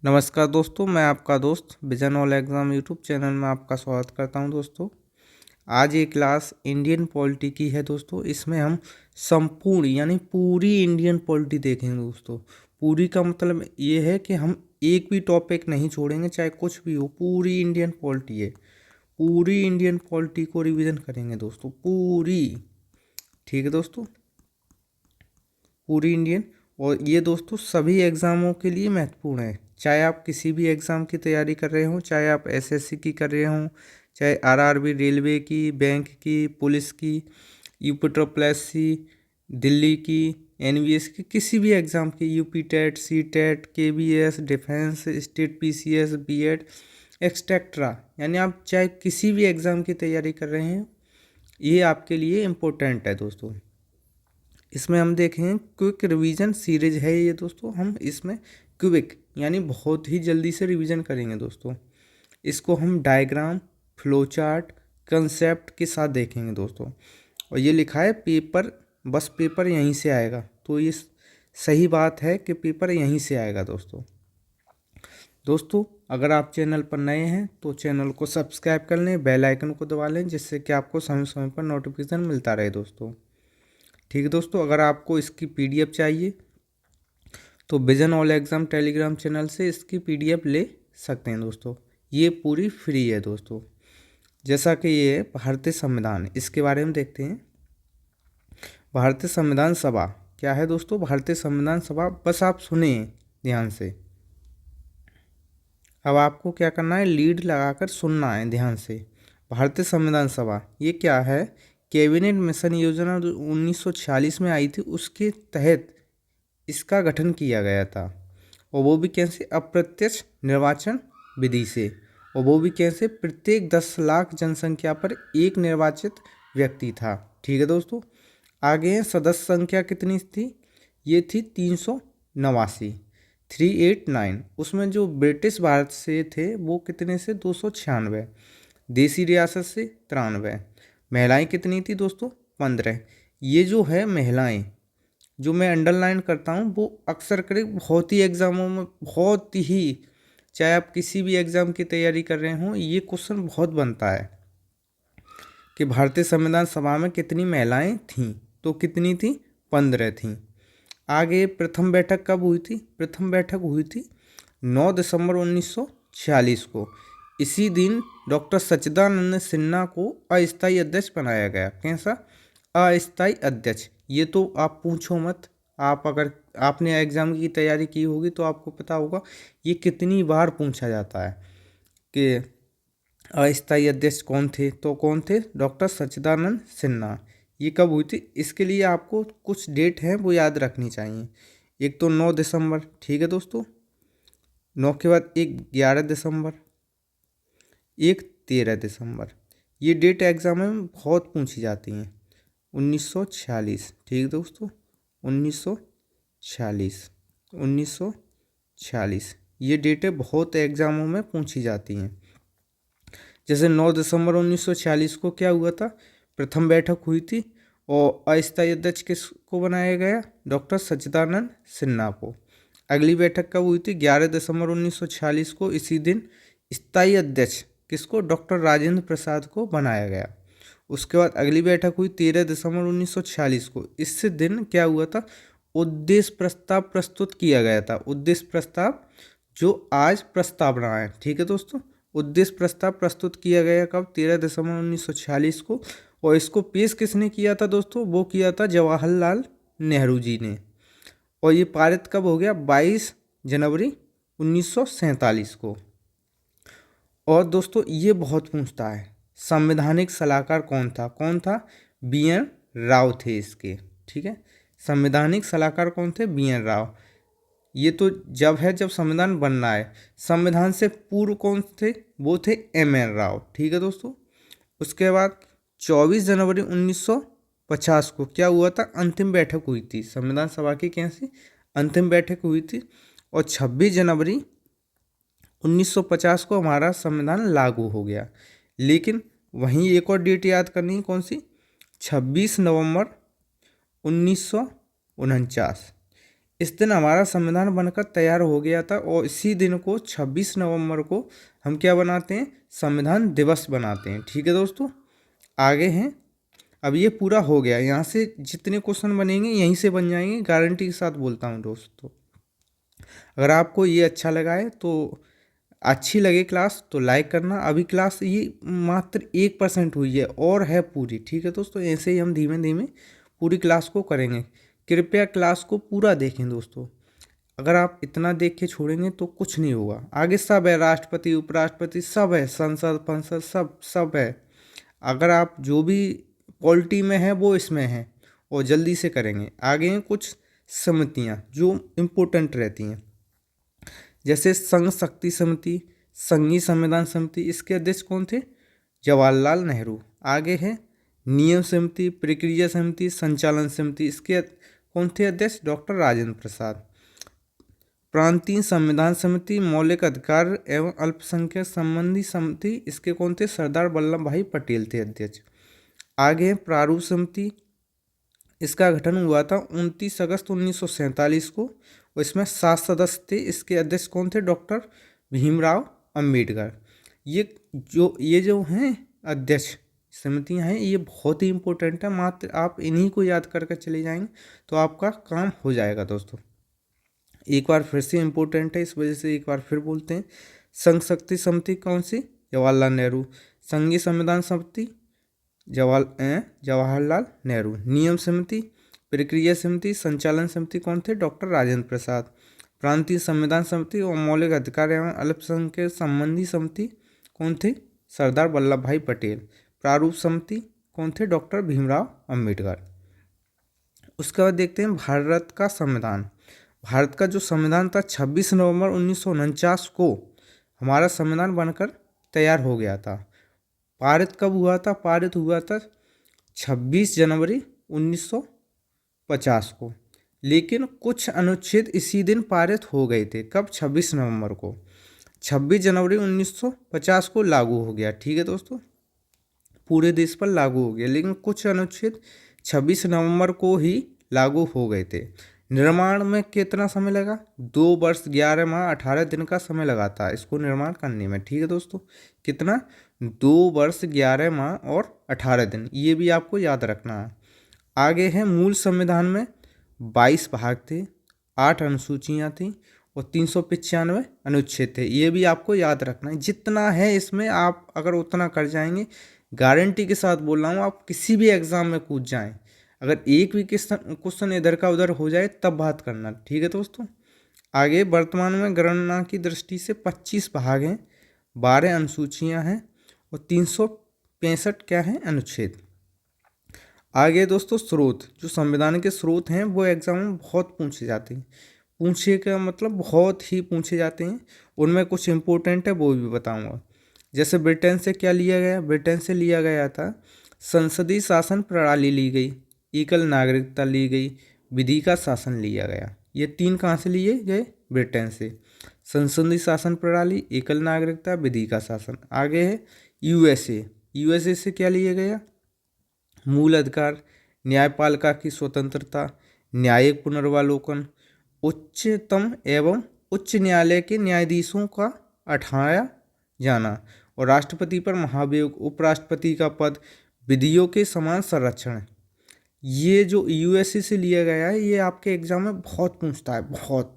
नमस्कार दोस्तों, मैं आपका दोस्त vision all exam YouTube channel में आपका स्वागत करता हूं। दोस्तों, आज ये क्लास इंडियन पॉलिटी की है। दोस्तों, इसमें हम संपूर्ण यानी पूरी इंडियन पॉलिटी देखेंगे। दोस्तों, पूरी का मतलब ये है कि हम एक भी टॉपिक नहीं छोड़ेंगे, चाहे कुछ भी हो। पूरी इंडियन पॉलिटी है, पूरी इंडियन पॉलिटी को रिवीजन करेंगे दोस्तों, पूरी। ठीक है दोस्तों, पूरी इंडियन। और ये दोस्तों सभी एग्ज़ामों के लिए महत्वपूर्ण है, चाहे आप किसी भी एग्ज़ाम की तैयारी कर रहे हों, चाहे आप एसएससी की कर रहे हों, चाहे आरआरबी, रेलवे की, बैंक की, पुलिस की, यूपी ट्रिपल एससी, दिल्ली की, एनवीएस की, किसी भी एग्ज़ाम की, UP TET, C TET, KBS, defence, state PCS, BEd etcetera, यानी आप चाहे किसी भी एग्ज़ाम की तैयारी कर रहे हैं, ये आपके लिए इम्पोर्टेंट है दोस्तों। इसमें हम देखें क्विक रिवीजन सीरीज है ये दोस्तों। हम इसमें क्विक यानी बहुत ही जल्दी से रिवीजन करेंगे दोस्तों। इसको हम डायग्राम, फ्लो चार्ट, कंसेप्ट के साथ देखेंगे दोस्तों। और ये लिखा है पेपर, बस पेपर यहीं से आएगा, तो ये सही बात है कि पेपर यहीं से आएगा दोस्तों। दोस्तों, अगर आप चैनल पर नए हैं तो चैनल को सब्सक्राइब कर लें, बेल आइकन को दबा लें, जिससे कि आपको समय समय पर नोटिफिकेशन मिलता रहे दोस्तों। ठीक है दोस्तों, अगर आपको इसकी पीडीएफ चाहिए तो vision all exam Telegram channel से इसकी पीडीएफ ले सकते हैं दोस्तों। ये पूरी फ्री है दोस्तों। जैसा कि ये है भारतीय संविधान, इसके बारे में देखते हैं। भारतीय संविधान सभा क्या है दोस्तों? भारतीय संविधान सभा, बस आप सुने ध्यान से। अब आपको क्या करना है, लीड लगाकर सुनना है ध्यान से। भारतीय संविधान सभा ये क्या है? कैबिनेट मिशन योजना जो 1946 में आई थी, उसके तहत इसका गठन किया गया था। और वो भी कैसे? अप्रत्यक्ष निर्वाचन विधि से। और वो भी कैसे? प्रत्येक 10 लाख जनसंख्या पर एक निर्वाचित व्यक्ति था। ठीक है दोस्तों, आगे सदस्य संख्या कितनी थी? ये थी 389। उसमें जो ब्रिटिश भारत से थे वो कितने से? 296। देसी रियासत से 93। महिलाएं कितनी थी दोस्तों? 15। ये जो है महिलाएं, जो मैं अंडरलाइन करता हूँ, वो अक्सर करे बहुत ही एग्ज़ामों में, बहुत ही, चाहे आप किसी भी एग्ज़ाम की तैयारी कर रहे हों, ये क्वेश्चन बहुत बनता है कि भारतीय संविधान सभा में कितनी महिलाएं थीं। तो कितनी थी? 15 थीं। आगे प्रथम बैठक कब हुई थी? प्रथम बैठक हुई थी 9 दिसंबर 1946 को। इसी दिन डॉक्टर सच्चिदानंद सिन्हा को अस्थायी अध्यक्ष बनाया गया। कैसा? अस्थायी अध्यक्ष। ये तो आप पूछो मत, आप अगर आपने एग्ज़ाम की तैयारी की होगी तो आपको पता होगा ये कितनी बार पूछा जाता है कि अस्थायी अध्यक्ष कौन थे। तो कौन थे? डॉक्टर सच्चिदानंद सिन्हा। ये कब हुई थी? इसके लिए आपको कुछ डेट हैं वो याद रखनी चाहिए। एक तो 9 दिसंबर, ठीक है दोस्तों, 9 के बाद एक 11 दिसंबर, एक 13 दिसंबर। ये डेट एग्ज़ाम में बहुत पूछी जाती हैं। 1946, ठीक है दोस्तों, 1946, 1946 ये डेटें बहुत एग्ज़ामों में पूछी जाती हैं। जैसे 9 दिसंबर 1946 को क्या हुआ था? प्रथम बैठक हुई थी और अस्थायी अध्यक्ष किसको बनाया गया? डॉक्टर सच्चिदानंद सिन्हा को। अगली बैठक कब हुई थी? 11 दिसंबर 1946 को। इसी दिन स्थायी अध्यक्ष किसको? डॉक्टर राजेंद्र प्रसाद को बनाया गया। उसके बाद अगली बैठक हुई 13 दिसंबर 1946 को। इस दिन क्या हुआ था? उद्देश्य प्रस्ताव प्रस्तुत किया गया था। उद्देश्य प्रस्ताव जो आज प्रस्तावना है, ठीक है दोस्तों। उद्देश्य प्रस्ताव प्रस्तुत किया गया कब? 13 दिसंबर 1946 को। और इसको पेश किसने किया था दोस्तों? वो किया था जवाहरलाल नेहरू जी ने। और ये पारित कब हो गया? 22 जनवरी 1947 को। और दोस्तों ये बहुत पूछता है, संवैधानिक सलाहकार कौन था? कौन था? BN राव थे इसके। ठीक है, संवैधानिक सलाहकार कौन थे? BN राव। ये तो जब संविधान बनना है। संविधान से पूर्व कौन थे? वो थे MN राव। ठीक है दोस्तों, उसके बाद 24 जनवरी 1950 को क्या हुआ था? अंतिम बैठक हुई थी संविधान सभा की। कैसी? अंतिम बैठक हुई थी। और 26 जनवरी 1950 को हमारा संविधान लागू हो गया। लेकिन वहीं एक और डेट याद करनी है, कौन सी? 26 नवंबर 1949। इस दिन हमारा संविधान बनकर तैयार हो गया था और इसी दिन को 26 नवंबर को हम क्या बनाते हैं, संविधान दिवस बनाते हैं। ठीक है दोस्तों, आगे हैं। अब ये पूरा हो गया, यहाँ से जितने क्वेश्चन बनेंगे यहीं से बन जाएंगे, गारंटी के साथ बोलता हूँ दोस्तों। अगर आपको ये अच्छा लगा है तो अच्छी लगे क्लास तो लाइक करना। अभी क्लास ये मात्र 1% हुई है और है पूरी। ठीक है दोस्तों, ऐसे ही हम धीमे धीमे पूरी क्लास को करेंगे। कृपया क्लास को पूरा देखें दोस्तों। अगर आप इतना देख के छोड़ेंगे तो कुछ नहीं होगा। आगे सब है, राष्ट्रपति उपराष्ट्रपति सब है, संसद फंसद सब सब है। अगर आप जो भी पॉलिटी में है वो इसमें है और जल्दी से करेंगे। आगे हैं कुछ समितियाँ जो इम्पोर्टेंट रहती हैं, जैसे संघ शक्ति समिति, संघीय संविधान समिति, इसके अध्यक्ष कौन थे, जवाहरलाल नेहरू। आगे है नियम समिति, प्रक्रिया समिति, संचालन समिति, इसके कौन थे अध्यक्ष, डॉक्टर राजेंद्र प्रसाद। प्रांतीय संविधान समिति, मौलिक अधिकार एवं अल्पसंख्यक संबंधी समिति, इसके कौन थे, सरदार वल्लभ भाई पटेल थे अध्यक्ष। आगे है प्रारूप समिति, इसका गठन हुआ था 29 अगस्त 1947 को और इसमें 7 सदस्य थे। इसके अध्यक्ष कौन थे, डॉक्टर भीमराव अंबेडकर। ये जो हैं अध्यक्ष समितियां हैं, ये बहुत ही इंपॉर्टेंट है। मात्र आप इन्हीं को याद करके चले जाएंगे तो आपका काम हो जाएगा दोस्तों। एक बार फिर से इम्पोर्टेंट है, इस वजह से एक बार फिर बोलते हैं। संघ शक्ति समिति कौन सी, जवाहरलाल नेहरू। संघीय संविधान समिति, जवाहरलाल नेहरू। नियम समिति, प्रक्रिया समिति, संचालन समिति कौन थे, डॉक्टर राजेंद्र प्रसाद। प्रांतीय संविधान समिति और मौलिक अधिकार एवं अल्पसंख्यक संबंधी समिति कौन थे, सरदार वल्लभ भाई पटेल। प्रारूप समिति कौन थे, डॉक्टर भीमराव अंबेडकर। उसके बाद देखते हैं भारत का संविधान। भारत का जो संविधान था 26 नवंबर 1949 को हमारा संविधान बनकर तैयार हो गया था। पारित कब हुआ था, पारित हुआ था 26 जनवरी 1950 को, लेकिन कुछ अनुच्छेद इसी दिन पारित हो गए थे। कब, 26 नवंबर को। 26 जनवरी 1950 को लागू हो गया। ठीक है दोस्तों, पूरे देश पर लागू हो गया, लेकिन कुछ अनुच्छेद 26 नवंबर को ही लागू हो गए थे। निर्माण में कितना समय लगा, 2 वर्ष 11 माह 18 दिन का समय लगा था इसको निर्माण करने में। ठीक है दोस्तों, कितना, 2 वर्ष 11 माह और 18 दिन, ये भी आपको याद रखना है। आगे है मूल संविधान में 22 भाग थे, 8 अनुसूचियाँ थीं और 395 अनुच्छेद थे। ये भी आपको याद रखना है। जितना है इसमें आप अगर उतना कर जाएंगे, गारंटी के साथ बोल रहा हूँ, आप किसी भी एग्ज़ाम में कूद जाएं। अगर एक भी क्वेश्चन इधर का उधर हो जाए तब बात करना। ठीक है दोस्तों, आगे वर्तमान में गणना की दृष्टि से 25 भाग हैं, 12 अनुसूचियाँ हैं और 365 क्या हैं, अनुच्छेद। आगे दोस्तों स्रोत, जो संविधान के स्रोत हैं वो एग्जाम में बहुत पूछे जाते हैं। पूछे का मतलब बहुत ही पूछे जाते हैं, उनमें कुछ इंपॉर्टेंट है वो भी बताऊंगा। जैसे ब्रिटेन से क्या लिया गया, ब्रिटेन से लिया गया था संसदीय शासन प्रणाली ली गई, एकल नागरिकता ली गई, विधि का शासन लिया गया। ये 3 कहाँ से लिए गए, ब्रिटेन से। संसदीय शासन प्रणाली, एकल नागरिकता, विधि का शासन। आगे है यूएसए, यूएसए से क्या लिया गया, मूल अधिकार, न्यायपालिका की स्वतंत्रता, न्यायिक पुनर्वालोकन, उच्चतम एवं उच्च न्यायालय के न्यायाधीशों का हटाया जाना और राष्ट्रपति पर महाभियोग, उपराष्ट्रपति का पद, विधियों के समान संरक्षण। ये जो यूएसए से लिया गया है ये आपके एग्जाम में बहुत पूछता है, बहुत।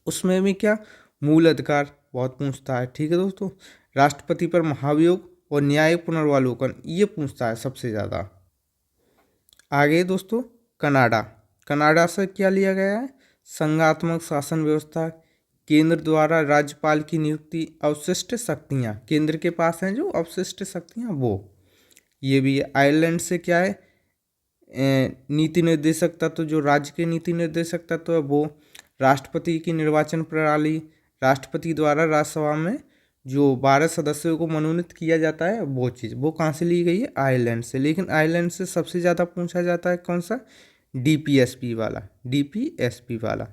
उसमें भी क्या, मूल अधिकार बहुत पूछता है। ठीक है दोस्तों, राष्ट्रपति पर महाभियोग और न्यायिक पुनर्वालोकन ये पूछता है सबसे ज़्यादा। आगे दोस्तों कनाडा, कनाडा से क्या लिया गया है, संघात्मक शासन व्यवस्था, केंद्र द्वारा राज्यपाल की नियुक्ति, अवशिष्ट शक्तियाँ, केंद्र के पास हैं जो अवशिष्ट शक्तियाँ वो। ये भी है। आयरलैंड से क्या है, नीति निर्देशक तत्व, जो राज्य के नीति निर्देशक तत्व है वो। राष्ट्रपति की निर्वाचन प्रणाली, राष्ट्रपति द्वारा राज्यसभा में जो 12 सदस्यों को मनोनीत किया जाता है वो चीज़, वो कहाँ से ली गई है, आयरलैंड से। लेकिन आयरलैंड से सबसे ज़्यादा पूछा जाता है कौन सा, डीपीएसपी वाला, डीपीएसपी वाला।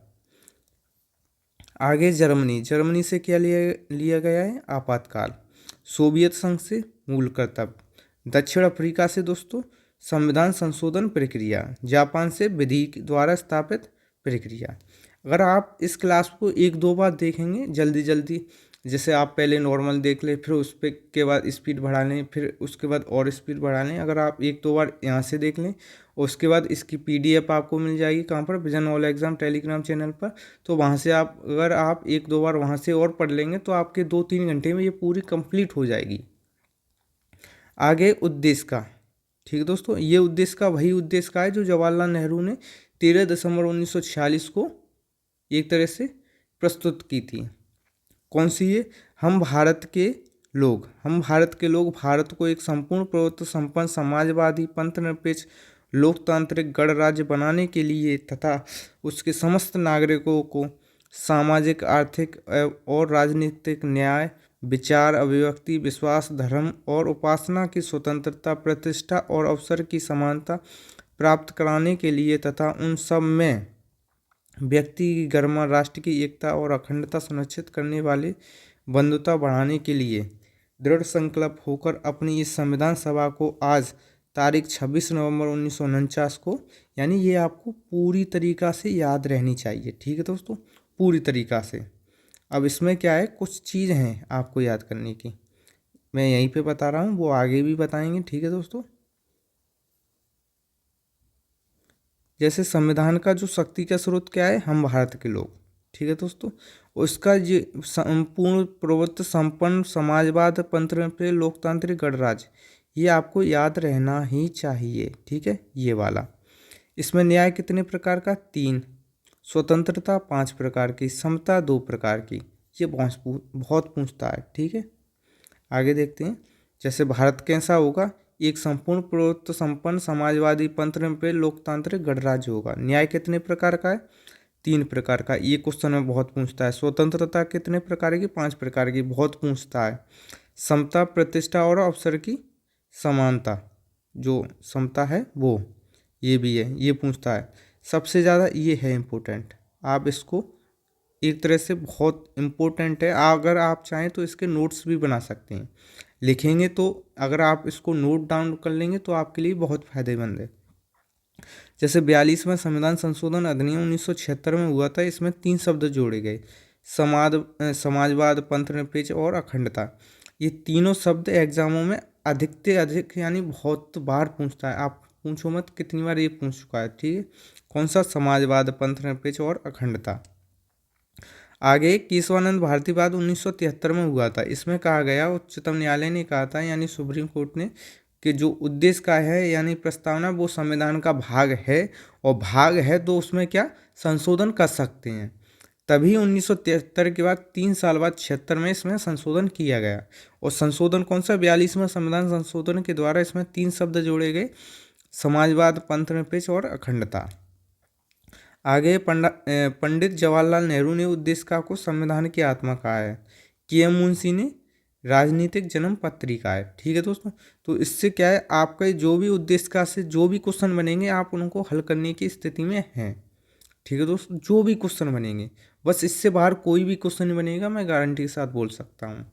आगे जर्मनी, जर्मनी से क्या लिया गया है, आपातकाल। सोवियत संघ से मूल कर्तव्य। दक्षिण अफ्रीका से दोस्तों संविधान संशोधन प्रक्रिया। जापान से विधि द्वारा स्थापित प्रक्रिया। अगर आप इस क्लास को एक दो बार देखेंगे जल्दी जल्दी, जैसे आप पहले नॉर्मल देख लें, फिर उस पर के बाद स्पीड बढ़ा लें, फिर उसके बाद और स्पीड बढ़ा लें, अगर आप एक दो बार यहाँ से देख लें, उसके बाद इसकी PDF आपको मिल जाएगी कहाँ पर, vision all exam Telegram channel पर। तो वहाँ से आप अगर आप एक दो बार वहाँ से और पढ़ लेंगे तो आपके 2-3 घंटे में ये पूरी कंप्लीट हो जाएगी। आगे उद्देश्य का, ठीक है दोस्तों, ये उद्देश्य का वही उद्देश्य का है जो जवाहरलाल नेहरू ने 13 दिसंबर 1946 को एक तरह से प्रस्तुत की थी। कौन सी ये? हम भारत के लोग भारत को एक संपूर्ण प्रभुत्व संपन्न समाजवादी पंथनिरपेक्ष लोकतांत्रिक गणराज्य बनाने के लिए तथा उसके समस्त नागरिकों को सामाजिक आर्थिक और राजनीतिक न्याय, विचार अभिव्यक्ति, विश्वास, धर्म और उपासना की स्वतंत्रता, प्रतिष्ठा और अवसर की समानता प्राप्त कराने के लिए तथा उन सब में व्यक्ति की गरिमा, राष्ट्र की एकता और अखंडता सुनिश्चित करने वाले बंधुता बढ़ाने के लिए दृढ़ संकल्प होकर अपनी इस संविधान सभा को आज तारीख 26 नवंबर 1949 को, यानी ये आपको पूरी तरीक़ा से याद रहनी चाहिए, ठीक है दोस्तों, पूरी तरीक़ा से। अब इसमें क्या है, कुछ चीज़ हैं आपको याद करने की, मैं यहीं पे बता रहा हूँ, वो आगे भी बताएंगे, ठीक है दोस्तों। जैसे संविधान का जो शक्ति का स्रोत क्या है, हम भारत के लोग, ठीक है दोस्तों। उसका ये संपूर्ण प्रभुत्व संपन्न समाजवाद पंथनिरपेक्ष लोकतांत्रिक गणराज्य, ये आपको याद रहना ही चाहिए, ठीक है, ये वाला। इसमें न्याय कितने प्रकार का? 3, स्वतंत्रता 5 प्रकार की, समता 2 प्रकार की, ये बहुत पूछता है, ठीक है। आगे देखते हैं, जैसे भारत कैसा होगा, एक संपूर्ण प्रभुत्व संपन्न समाजवादी पंथनिरपेक्ष लोकतांत्रिक गणराज्य होगा। न्याय कितने प्रकार का है? 3 प्रकार का, ये क्वेश्चन में बहुत पूछता है। स्वतंत्रता कितने प्रकार की? 5 प्रकार की, बहुत पूछता है। समता, प्रतिष्ठा और अवसर की समानता, जो समता है वो, ये भी है, ये पूछता है। सबसे ज़्यादा ये है इम्पोर्टेंट, आप इसको एक तरह से बहुत इम्पोर्टेंट है, अगर आप चाहें तो इसके नोट्स भी बना सकते हैं, लिखेंगे तो अगर आप इसको नोट डाउन कर लेंगे तो आपके लिए बहुत फायदेमंद है। जैसे 42वां संविधान संशोधन अधिनियम 1976 में हुआ था, इसमें 3 शब्द जोड़े गए, समाजवाद, पंथनिरपेक्ष और अखंडता। ये तीनों शब्द एग्जामों में अधिक से अधिक यानी बहुत बार पूछता है, आप पूछो मत कितनी बार ये पूछ चुका है, ठीक है। कौन सा? समाजवाद, पंथनिरपेक्ष और अखंडता। आगे केशवानंद भारतीवाद 1973 में हुआ था, इसमें कहा गया, उच्चतम न्यायालय ने कहा था, यानी सुप्रीम कोर्ट ने, कि जो उद्देश्य का है यानी प्रस्तावना वो संविधान का भाग है, और भाग है तो उसमें क्या संशोधन कर सकते हैं। तभी 1973 के बाद 3 साल बाद 76 में इसमें संशोधन किया गया, और संशोधन कौन सा? 42वां संविधान संशोधन के द्वारा इसमें 3 शब्द जोड़े गए, समाजवाद, पंथनिरपेक्ष और अखंडता। आगे पंडित जवाहरलाल नेहरू ने उद्देशिका को संविधान की आत्मा कहा है, KM मुंशी ने राजनीतिक जन्म पत्रिका है, ठीक है दोस्तों। तो इससे क्या है, आपका जो भी उद्देशिका से जो भी क्वेश्चन बनेंगे आप उनको हल करने की स्थिति में हैं, ठीक है दोस्तों, जो भी क्वेश्चन बनेंगे, बस इससे बाहर कोई भी क्वेश्चन नहीं बनेगा, मैं गारंटी के साथ बोल सकता हूँ।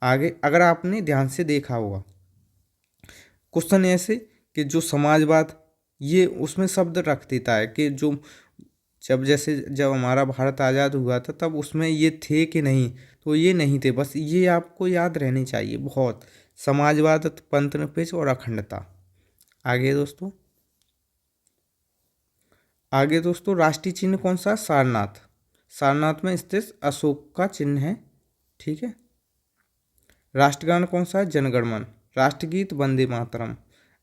आगे अगर आपने ध्यान से देखा होगा क्वेश्चन ऐसे कि जो समाजवाद, ये उसमें शब्द रख देता है कि जो जब हमारा भारत आज़ाद हुआ था तब उसमें ये थे कि नहीं, तो ये नहीं थे, बस ये आपको याद रहनी चाहिए बहुत, समाजवाद, पंथनिरपेक्ष और अखंडता। आगे दोस्तों राष्ट्रीय चिन्ह कौन सा? सारनाथ, सारनाथ में स्थित अशोक का चिन्ह है, ठीक है। राष्ट्रगान कौन सा है? जनगण मन। राष्ट्रगीत वंदे मातरम।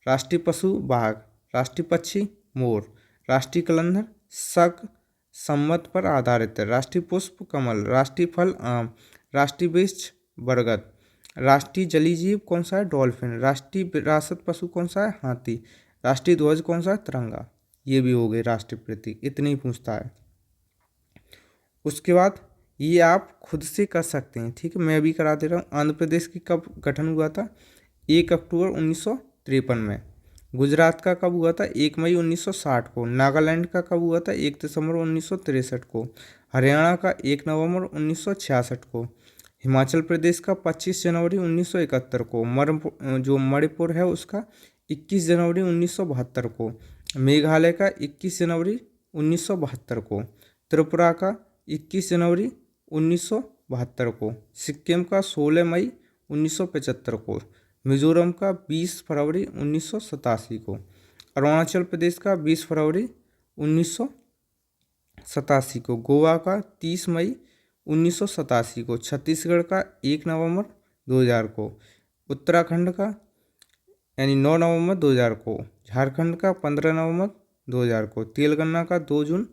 राष्ट्रीय पशु बाघ। राष्ट्रीय पक्षी मोर। राष्ट्रीय कैलेंडर शक संवत पर आधारित है। राष्ट्रीय पुष्प कमल। राष्ट्रीय फल आम। राष्ट्रीय वृक्ष बरगद। राष्ट्रीय जलीय जीव कौन सा है? डॉल्फिन। राष्ट्रीय विरासत पशु कौन सा है? हाथी। राष्ट्रीय ध्वज कौन सा है? तिरंगा। ये भी हो गए राष्ट्रीय प्रतीक, इतने ही पूछता है। उसके बाद ये आप खुद से कर सकते हैं, ठीक है, मैं भी करा दे रहा हूँ। आंध्र प्रदेश की कब गठन हुआ था? 1 अक्टूबर 1953 में। गुजरात का कब हुआ था? 1 मई 1960 को। नागालैंड का कब हुआ था? 1 दिसंबर 1963 को। हरियाणा का 1 नवंबर 1966 को। हिमाचल प्रदेश का 25 जनवरी 1971 को। जो मणिपुर है उसका 21 जनवरी 1972 को। मेघालय का 21 जनवरी 1972 को, त्रिपुरा का 21 जनवरी 1972 को, सिक्किम का 16 मई 1975 को, मिजोरम का 20 फरवरी 1987 को, अरुणाचल प्रदेश का 20 फरवरी 1987 को, गोवा का 30 मई 1987 को, छत्तीसगढ़ का 1 नवंबर 2000 को, उत्तराखंड का यानी 9 नवंबर 2000 को, झारखंड का 15 नवंबर 2000 को, तेलंगाना का 2 जून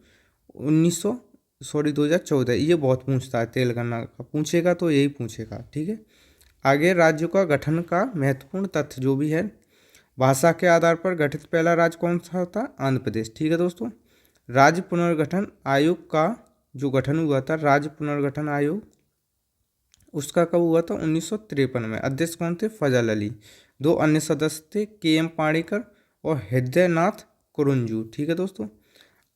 2014। ये बहुत पूछता है, तेलंगाना का पूछेगा तो यही पूछेगा, ठीक है। आगे राज्यों का गठन का महत्वपूर्ण तथ्य जो भी है, भाषा के आधार पर गठित पहला राज्य कौन सा था? आंध्र प्रदेश, ठीक है दोस्तों। राज्य पुनर्गठन आयोग का जो गठन हुआ था, राज्य पुनर्गठन आयोग, उसका कब हुआ था? 1953 में। अध्यक्ष कौन थे? फजल अली। 2 अन्य सदस्य थे, के.एम. पाणिकर और हृदयनाथ कुरुंजू, ठीक है दोस्तों।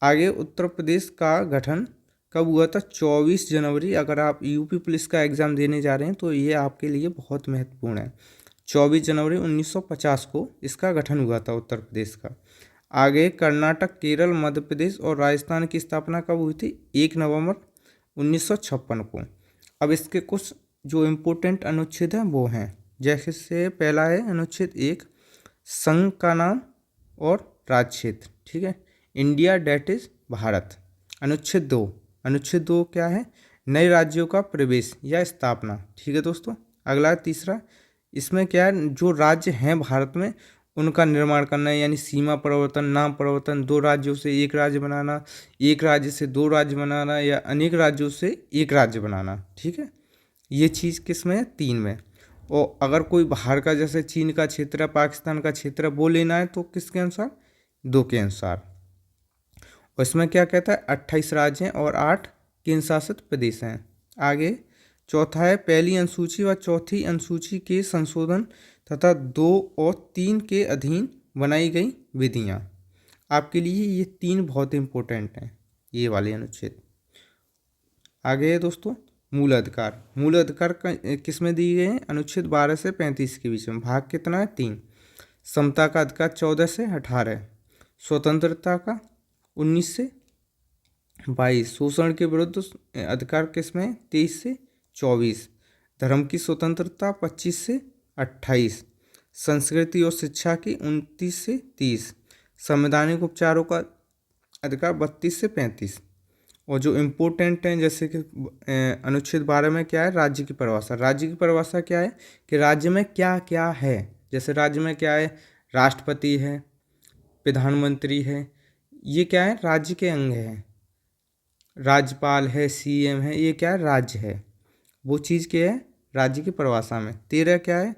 आगे उत्तर प्रदेश का गठन कब हुआ था? 24 जनवरी। अगर आप यूपी पुलिस का एग्जाम देने जा रहे हैं तो ये आपके लिए बहुत महत्वपूर्ण है। 24 जनवरी 1950 को इसका गठन हुआ था उत्तर प्रदेश का। आगे कर्नाटक, केरल, मध्य प्रदेश और राजस्थान की स्थापना कब हुई थी? 1 नवंबर 1956 को। अब इसके कुछ जो इम्पोर्टेंट अनुच्छेद हैं वो हैं, जैसे पहला है अनुच्छेद 1, संघ का नाम और राज्य क्षेत्र, ठीक है, इंडिया डेट इज भारत। अनुच्छेद 2 क्या है? नए राज्यों का प्रवेश या स्थापना, ठीक है दोस्तों। अगला तीसरा, इसमें क्या है? जो राज्य हैं भारत में उनका निर्माण करना है, यानी सीमा परिवर्तन, नाम परिवर्तन, 2 राज्यों से 1 राज्य बनाना, 1 राज्य से 2 राज्य बनाना या अनेक राज्यों से 1 राज्य बनाना, ठीक है। ये चीज़ किस में है? 3 में। और अगर कोई बाहर का, जैसे चीन का क्षेत्र है, पाकिस्तान का क्षेत्र है, वो लेना है तो किसके अनुसार? 2 के अनुसार। और इसमें क्या कहता है? 28 राज्य हैं और 8 केंद्र शासित प्रदेश हैं। आगे चौथा है, पहली अनुसूची व चौथी अनुसूची के संशोधन तथा 2 और 3 के अधीन बनाई गई विधियाँ। आपके लिए ये 3 बहुत इंपॉर्टेंट हैं, ये वाले अनुच्छेद। आगे है दोस्तों मूल अधिकार। मूल अधिकार किस में दिए गए हैं? अनुच्छेद 12 से 35 के बीच में। भाग कितना है? 3। समता का अधिकार 14 से 18। स्वतंत्रता का 19 से 22। शोषण के विरुद्ध अधिकार किस में? 23 से 24। धर्म की स्वतंत्रता 25 से 28। संस्कृति और शिक्षा की 29 से 30। संवैधानिक उपचारों का अधिकार 32 से 35। और जो इम्पोर्टेंट हैं, जैसे कि अनुच्छेद 12 में क्या है? राज्य की परिभाषा। राज्य की परिभाषा क्या है कि राज्य में क्या क्या है। जैसे राज्य में क्या है? राष्ट्रपति है, प्रधानमंत्री है, ये क्या है? राज्य के अंग हैं। राज्यपाल है, सीएम है, ये क्या है? राज्य है। वो चीज़ क्या है? राज्य की परिभाषा में। 13 क्या है?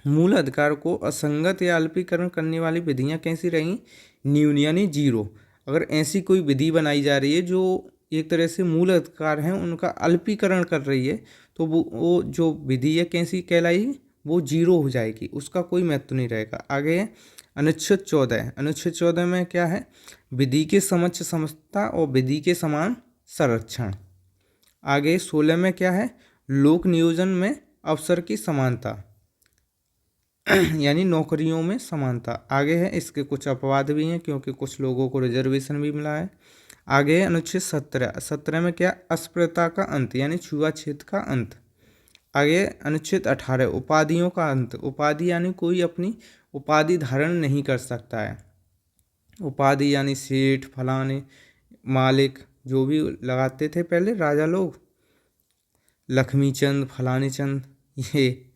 मूल अधिकार को असंगत या अल्पीकरण करने वाली विधियां कैसी रही? न्यून यानी 0। अगर ऐसी कोई विधि बनाई जा रही है जो एक तरह से मूल अधिकार हैं उनका अल्पीकरण कर रही है, तो वो जो विधि है कैसी कहलाएगी? वो 0 हो जाएगी, उसका कोई महत्व नहीं रहेगा। आगे है अनुच्छेद 14। अनुच्छेद 14 में क्या है? विधि के समक्ष समता और विधि के समान संरक्षण। आगे 16 में क्या है? लोक नियोजन में अवसर की समानता यानी नौकरियों में समानता। आगे है, इसके कुछ अपवाद भी हैं क्योंकि कुछ लोगों को रिजर्वेशन भी मिला है। आगे है अनुच्छेद 17। 17 में क्या? अस्पृश्यता का अंत यानी छुआछूत का अंत। आगे अनुच्छेद 18, उपाधियों का अंत। उपाधि यानी कोई अपनी उपाधि धारण नहीं कर सकता है। उपाधि यानी सेठ, फलाने, मालिक, जो भी लगाते थे पहले राजा लोग, लक्ष्मी चंद, फलाने चंद, ये।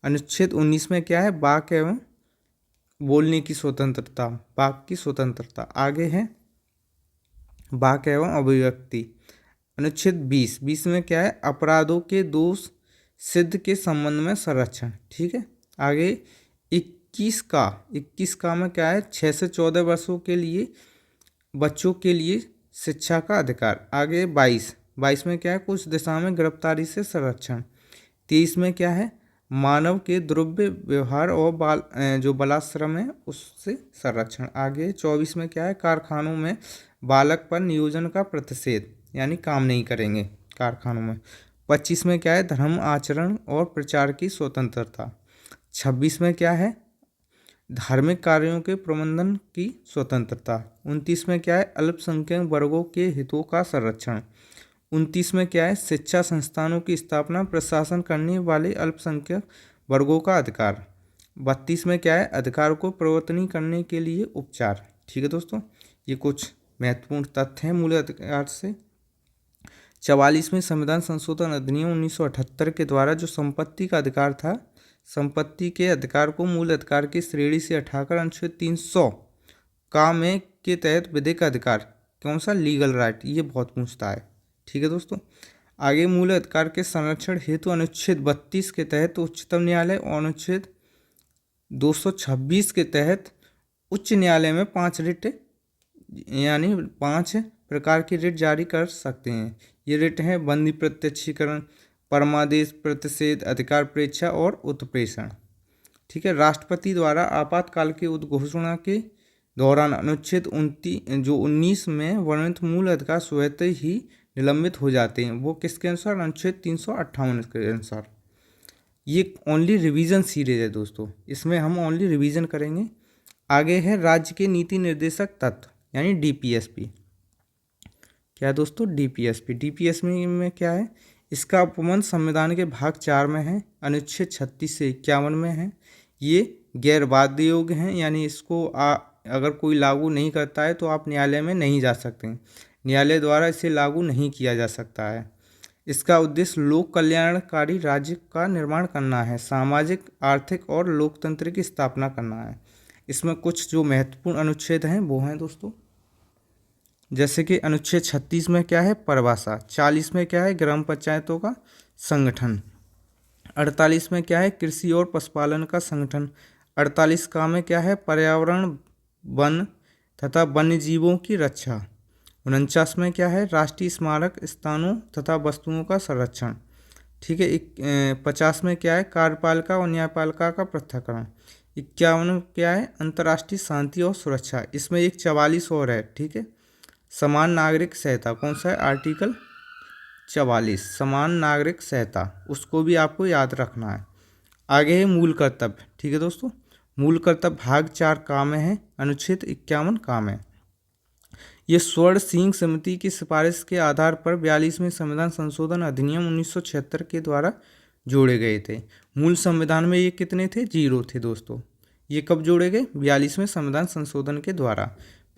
अनुच्छेद 19 में क्या है? वाक एवं बोलने की स्वतंत्रता, वाक की स्वतंत्रता। आगे है वाक एवं अभिव्यक्ति। अनुच्छेद 20 में क्या है? अपराधों के दोष सिद्ध के संबंध में संरक्षण, ठीक है। आगे 21 का में क्या है? 6 से 14 वर्षों के लिए बच्चों के लिए शिक्षा का अधिकार। आगे 22 में क्या है? कुछ दिशा में गिरफ्तारी से संरक्षण। 23 में क्या है? मानव के द्रव्य व्यवहार और जो बलाश्रम है उससे संरक्षण। आगे 24 में क्या है? कारखानों में बालक पर नियोजन का प्रतिषेध, यानी काम नहीं करेंगे कारखानों में। 25 में क्या है? धर्म आचरण और प्रचार की स्वतंत्रता। 26 में क्या है? धार्मिक कार्यों के प्रबंधन की स्वतंत्रता। 29 में क्या है, अल्पसंख्यक वर्गों के हितों का संरक्षण। 29 में क्या है, शिक्षा संस्थानों की स्थापना, प्रशासन करने वाले अल्पसंख्यक वर्गों का अधिकार। 32 में क्या है, अधिकार को परिवर्तनीय करने के लिए उपचार। ठीक है दोस्तों, ये कुछ महत्वपूर्ण तथ्य हैं मूल अधिकार से। 44 में संविधान संशोधन अधिनियम 1978 के द्वारा जो संपत्ति का अधिकार था, संपत्ति के अधिकार को मूल अधिकार की श्रेणी से हटाकर अनुच्छेद 300 का में के तहत विधिक अधिकार, कौन सा, लीगल राइट, ये बहुत पूछता है। ठीक है दोस्तों, आगे मूल अधिकार के संरक्षण हेतु अनुच्छेद 32 के तहत उच्चतम न्यायालय और अनुच्छेद 226 के तहत उच्च न्यायालय में 5 रिट यानी 5 प्रकार की रिट जारी कर सकते हैं। ये रिट हैं बंदी प्रत्यक्षीकरण, परमादेश, प्रतिषेध, अधिकार परीक्षा और उत्प्रेषण। ठीक है, राष्ट्रपति द्वारा आपातकाल की उद्घोषणा के दौरान अनुच्छेद 19 में वर्णित मूल अधिकार स्वतः ही निलंबित हो जाते हैं। वो किसके अनुसार, अनुच्छेद 358 के अनुसार। ये ओनली रिवीजन सीरीज है दोस्तों, इसमें हम ओनली रिवीजन करेंगे। आगे है राज्य के नीति निर्देशक तत्व यानी डीपीएसपी। क्या है दोस्तों, डीपीएसपी। डीपीएसपी में क्या है, इसका उपबंध संविधान के भाग 4 में है, अनुच्छेद 36 से 51 में है। ये गैर बाध्य योग्य हैं, यानी इसको अगर कोई लागू नहीं करता है तो आप न्यायालय में नहीं जा सकते, न्यायालय द्वारा इसे लागू नहीं किया जा सकता है। इसका उद्देश्य लोक कल्याणकारी राज्य का निर्माण करना है, सामाजिक, आर्थिक और लोकतंत्र की स्थापना करना है। इसमें कुछ जो महत्वपूर्ण अनुच्छेद हैं वो हैं दोस्तों, जैसे कि अनुच्छेद 36 में क्या है, परिभाषा। 40 में क्या है, ग्राम पंचायतों का संगठन। 48 में क्या है, कृषि और पशुपालन का संगठन। 48 का में क्या है, पर्यावरण, वन तथा वन्य जीवों की रक्षा। 49 में क्या है, राष्ट्रीय स्मारक स्थानों तथा वस्तुओं का संरक्षण। ठीक है, 50 में क्या है, कार्यपालिका और न्यायपालिका का पृथक्करण। 51 में क्या है, अंतर्राष्ट्रीय शांति और सुरक्षा। इसमें एक 44 और है, ठीक है, समान नागरिक संहिता। कौन सा है, आर्टिकल 44, समान नागरिक संहिता, उसको भी आपको याद रखना है। आगे है मूल कर्तव्य। ठीक है दोस्तों, मूल कर्तव्य भाग 4 का में है, अनुच्छेद 51 का में। ये स्वर्ण सिंह समिति की सिफारिश के आधार पर 42वें संविधान संशोधन अधिनियम 1976 के द्वारा जोड़े गए थे। मूल संविधान में ये कितने थे, 0 थे दोस्तों। ये कब जोड़े गए, 42वें संविधान संशोधन के द्वारा।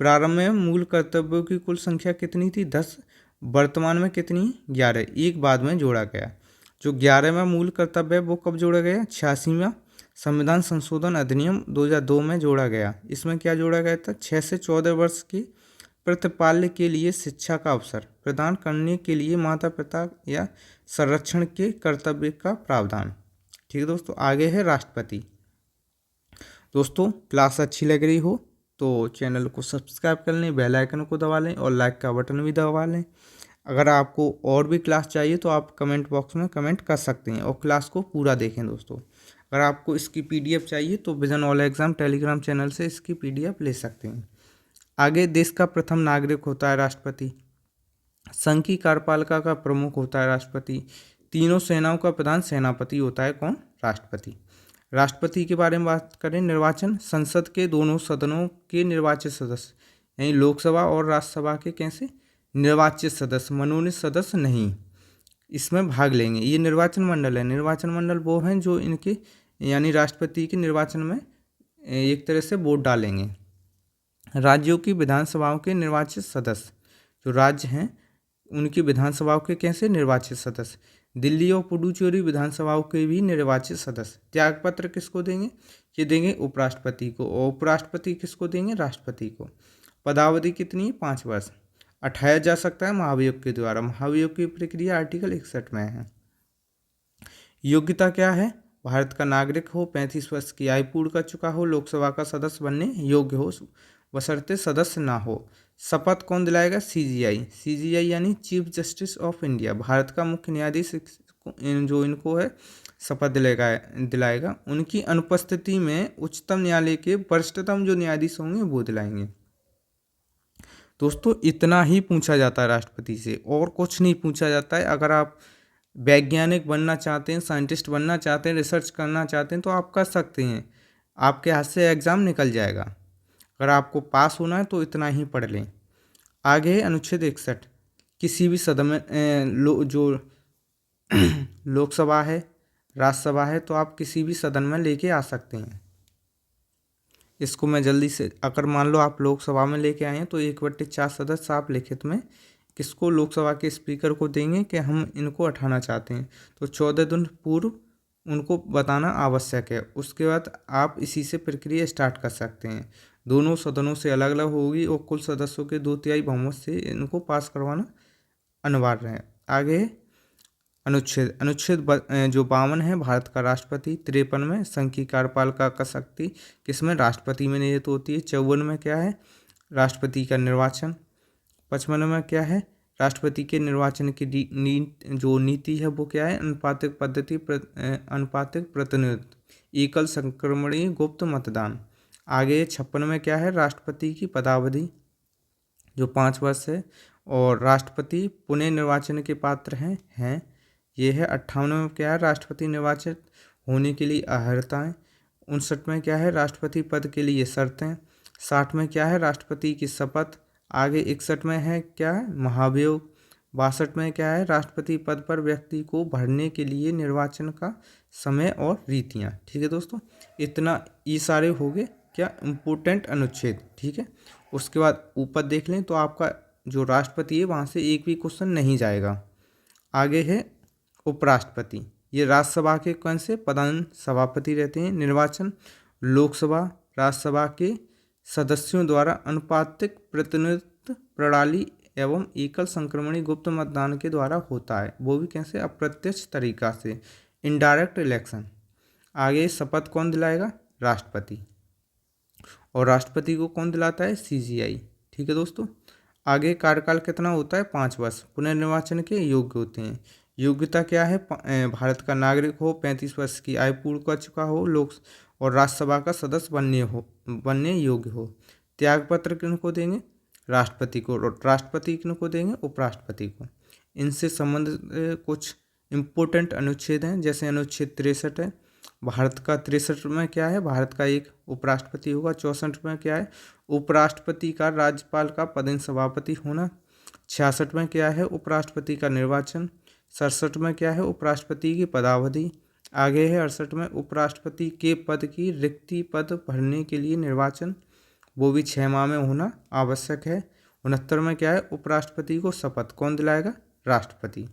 प्रारंभ में मूल कर्तव्यों की कुल संख्या कितनी थी, 10। वर्तमान में कितनी, 11। एक बाद में जोड़ा गया। जो 11वां मूल कर्तव्य है वो कब जोड़ा गया, 86वां संविधान संशोधन अधिनियम 2002 में जोड़ा गया। इसमें क्या जोड़ा गया था, 6 से 14 वर्ष की प्रतिपाल्य के लिए शिक्षा का अवसर प्रदान करने के लिए माता पिता या संरक्षण के कर्तव्य का प्रावधान। ठीक है दोस्तों, आगे है राष्ट्रपति। दोस्तों क्लास अच्छी लग रही हो तो चैनल को सब्सक्राइब कर लें, बेल आइकन को दबा लें और लाइक का बटन भी दबा लें। अगर आपको और भी क्लास चाहिए तो आप कमेंट बॉक्स में कमेंट कर सकते हैं और क्लास को पूरा देखें दोस्तों। अगर आपको इसकी पीडीएफ चाहिए तो vision all exam Telegram channel से इसकी पीडीएफ ले सकते हैं। आगे देश का प्रथम नागरिक होता है राष्ट्रपति। संघ की कार्यपालिका का प्रमुख होता है राष्ट्रपति। तीनों सेनाओं का प्रधान सेनापति होता है, कौन, राष्ट्रपति। राष्ट्रपति के बारे में बात करें, निर्वाचन, संसद के दोनों सदनों के निर्वाचित सदस्य यानी लोकसभा और राज्यसभा के कैसे निर्वाचित सदस्य, मनोनीत सदस्य नहीं, इसमें भाग लेंगे। ये निर्वाचन मंडल है। निर्वाचन मंडल वो हैं जो इनके यानी राष्ट्रपति के निर्वाचन में एक तरह से वोट डालेंगे। राज्यों की विधानसभाओं के निर्वाचित सदस्य, जो राज्य हैं उनकी विधानसभाओं के कैसे निर्वाचित सदस्य। दिल्ली और पुडुचेरी विधानसभाओं के भी निर्वाचित सदस्य। त्यागपत्र किसको देंगे, ये देंगे उपराष्ट्रपति को, और उपराष्ट्रपति किसको देंगे, राष्ट्रपति को। पदावधि कितनी है, 5 वर्ष। हटाया जा सकता है महाभियोग के द्वारा। महाभियोग की प्रक्रिया आर्टिकल 61 में है। योग्यता क्या है, भारत का नागरिक हो, 35 वर्ष की आयु पूर्ण कर चुका हो, लोकसभा का सदस्य बनने योग्य हो बशर्ते सदस्य ना हो। शपथ कौन दिलाएगा, सीजीआई। सीजीआई यानी chief justice of India, Bharat का मुख्य न्यायाधीश जो इनको है शपथ दिलाएगा। उनकी अनुपस्थिति में उच्चतम न्यायालय के वरिष्ठतम जो न्यायाधीश होंगे वो दिलाएंगे। दोस्तों इतना ही पूछा जाता है राष्ट्रपति से, और कुछ नहीं पूछा जाता है। अगर आप वैज्ञानिक बनना चाहते हैं, साइंटिस्ट बनना चाहते हैं, रिसर्च करना चाहते हैं तो आप कर सकते हैं। आपके हाथ से एग्ज़ाम निकल जाएगा। अगर आपको पास होना है तो इतना ही पढ़ लें। आगे है अनुच्छेद 61। किसी भी सदन में जो लोकसभा है, राज्यसभा है, तो आप किसी भी सदन में लेके आ सकते हैं। इसको मैं जल्दी से, अगर मान लो आप लोकसभा में लेके आए हैं तो 1/4 सदस्य आप लिखित में किसको, लोकसभा के स्पीकर को देंगे कि हम इनको हटाना चाहते हैं। तो 14 दिन पूर्व उनको बताना आवश्यक है। उसके बाद आप इसी से प्रक्रिया स्टार्ट कर सकते हैं। दोनों सदनों से अलग अलग होगी और कुल सदस्यों के 2/3 बहुमत से इनको पास करवाना अनिवार्य है। आगे अनुच्छेद जो 52 है, भारत का राष्ट्रपति। 53 में संघ की कार्यपालिका का शक्ति किसमें, राष्ट्रपति में निहित होती है। 54 में क्या है, राष्ट्रपति का निर्वाचन। 55 में क्या है, राष्ट्रपति के निर्वाचन की जो नीति है वो क्या है, अनुपातिक पद्धति, अनुपातिक प्रतिनिधित्व, एकल संक्रमणीय गुप्त मतदान। आगे 56 में क्या है, राष्ट्रपति की पदावधि जो 5 वर्ष है और राष्ट्रपति पुनः निर्वाचन के पात्र हैं ये है। 58 में क्या है, राष्ट्रपति निर्वाचित होने के लिए अर्हताएँ। 59 में क्या है, राष्ट्रपति पद के लिए शर्तें। 60 में क्या है, राष्ट्रपति की शपथ। आगे 61 में है क्या है, महाभियोग। 62 में क्या है, राष्ट्रपति पद पर व्यक्ति को भरने के लिए निर्वाचन का समय और रीतियाँ। ठीक है दोस्तों, इतना ये सारे हो गए क्या इम्पोर्टेंट अनुच्छेद। ठीक है, उसके बाद ऊपर देख लें तो आपका जो राष्ट्रपति है वहाँ से एक भी क्वेश्चन नहीं जाएगा। आगे है उपराष्ट्रपति। ये राज्यसभा के कौन से प्रधान सभापति रहते हैं। निर्वाचन लोकसभा राज्यसभा के सदस्यों द्वारा अनुपातिक प्रतिनिधित्व प्रणाली एवं एकल संक्रमणीय गुप्त मतदान के द्वारा होता है, वो भी कैसे, अप्रत्यक्ष तरीका से, इनडायरेक्ट इलेक्शन। आगे शपथ कौन दिलाएगा, राष्ट्रपति, और राष्ट्रपति को कौन दिलाता है, CGI। ठीक है दोस्तों, आगे कार्यकाल कितना होता है, 5 वर्ष। पुनर्निर्वाचन के योग्य होते हैं। योग्यता क्या है, भारत का नागरिक हो, 35 वर्ष की आयु पूर्ण कर चुका हो, लोक और राज्यसभा का सदस्य बनने योग्य हो। त्यागपत्र किनको देंगे, राष्ट्रपति को, और राष्ट्रपति किनको देंगे, उपराष्ट्रपति को। इनसे संबंधित कुछ इम्पोर्टेंट अनुच्छेद हैं, जैसे अनुच्छेद 63 है, भारत का। 63 में क्या है, भारत का एक उपराष्ट्रपति होगा। 64 में क्या है, उपराष्ट्रपति का राज्यपाल का पदेन सभापति होना। 66 में क्या है, उपराष्ट्रपति का निर्वाचन। 67 में क्या है, उपराष्ट्रपति की पदावधि। आगे है 68 में उपराष्ट्रपति के पद की रिक्ति पद भरने के लिए निर्वाचन, वो भी 6 माह में होना आवश्यक है। 69 में क्या है, उपराष्ट्रपति को शपथ कौन दिलाएगा, राष्ट्रपति।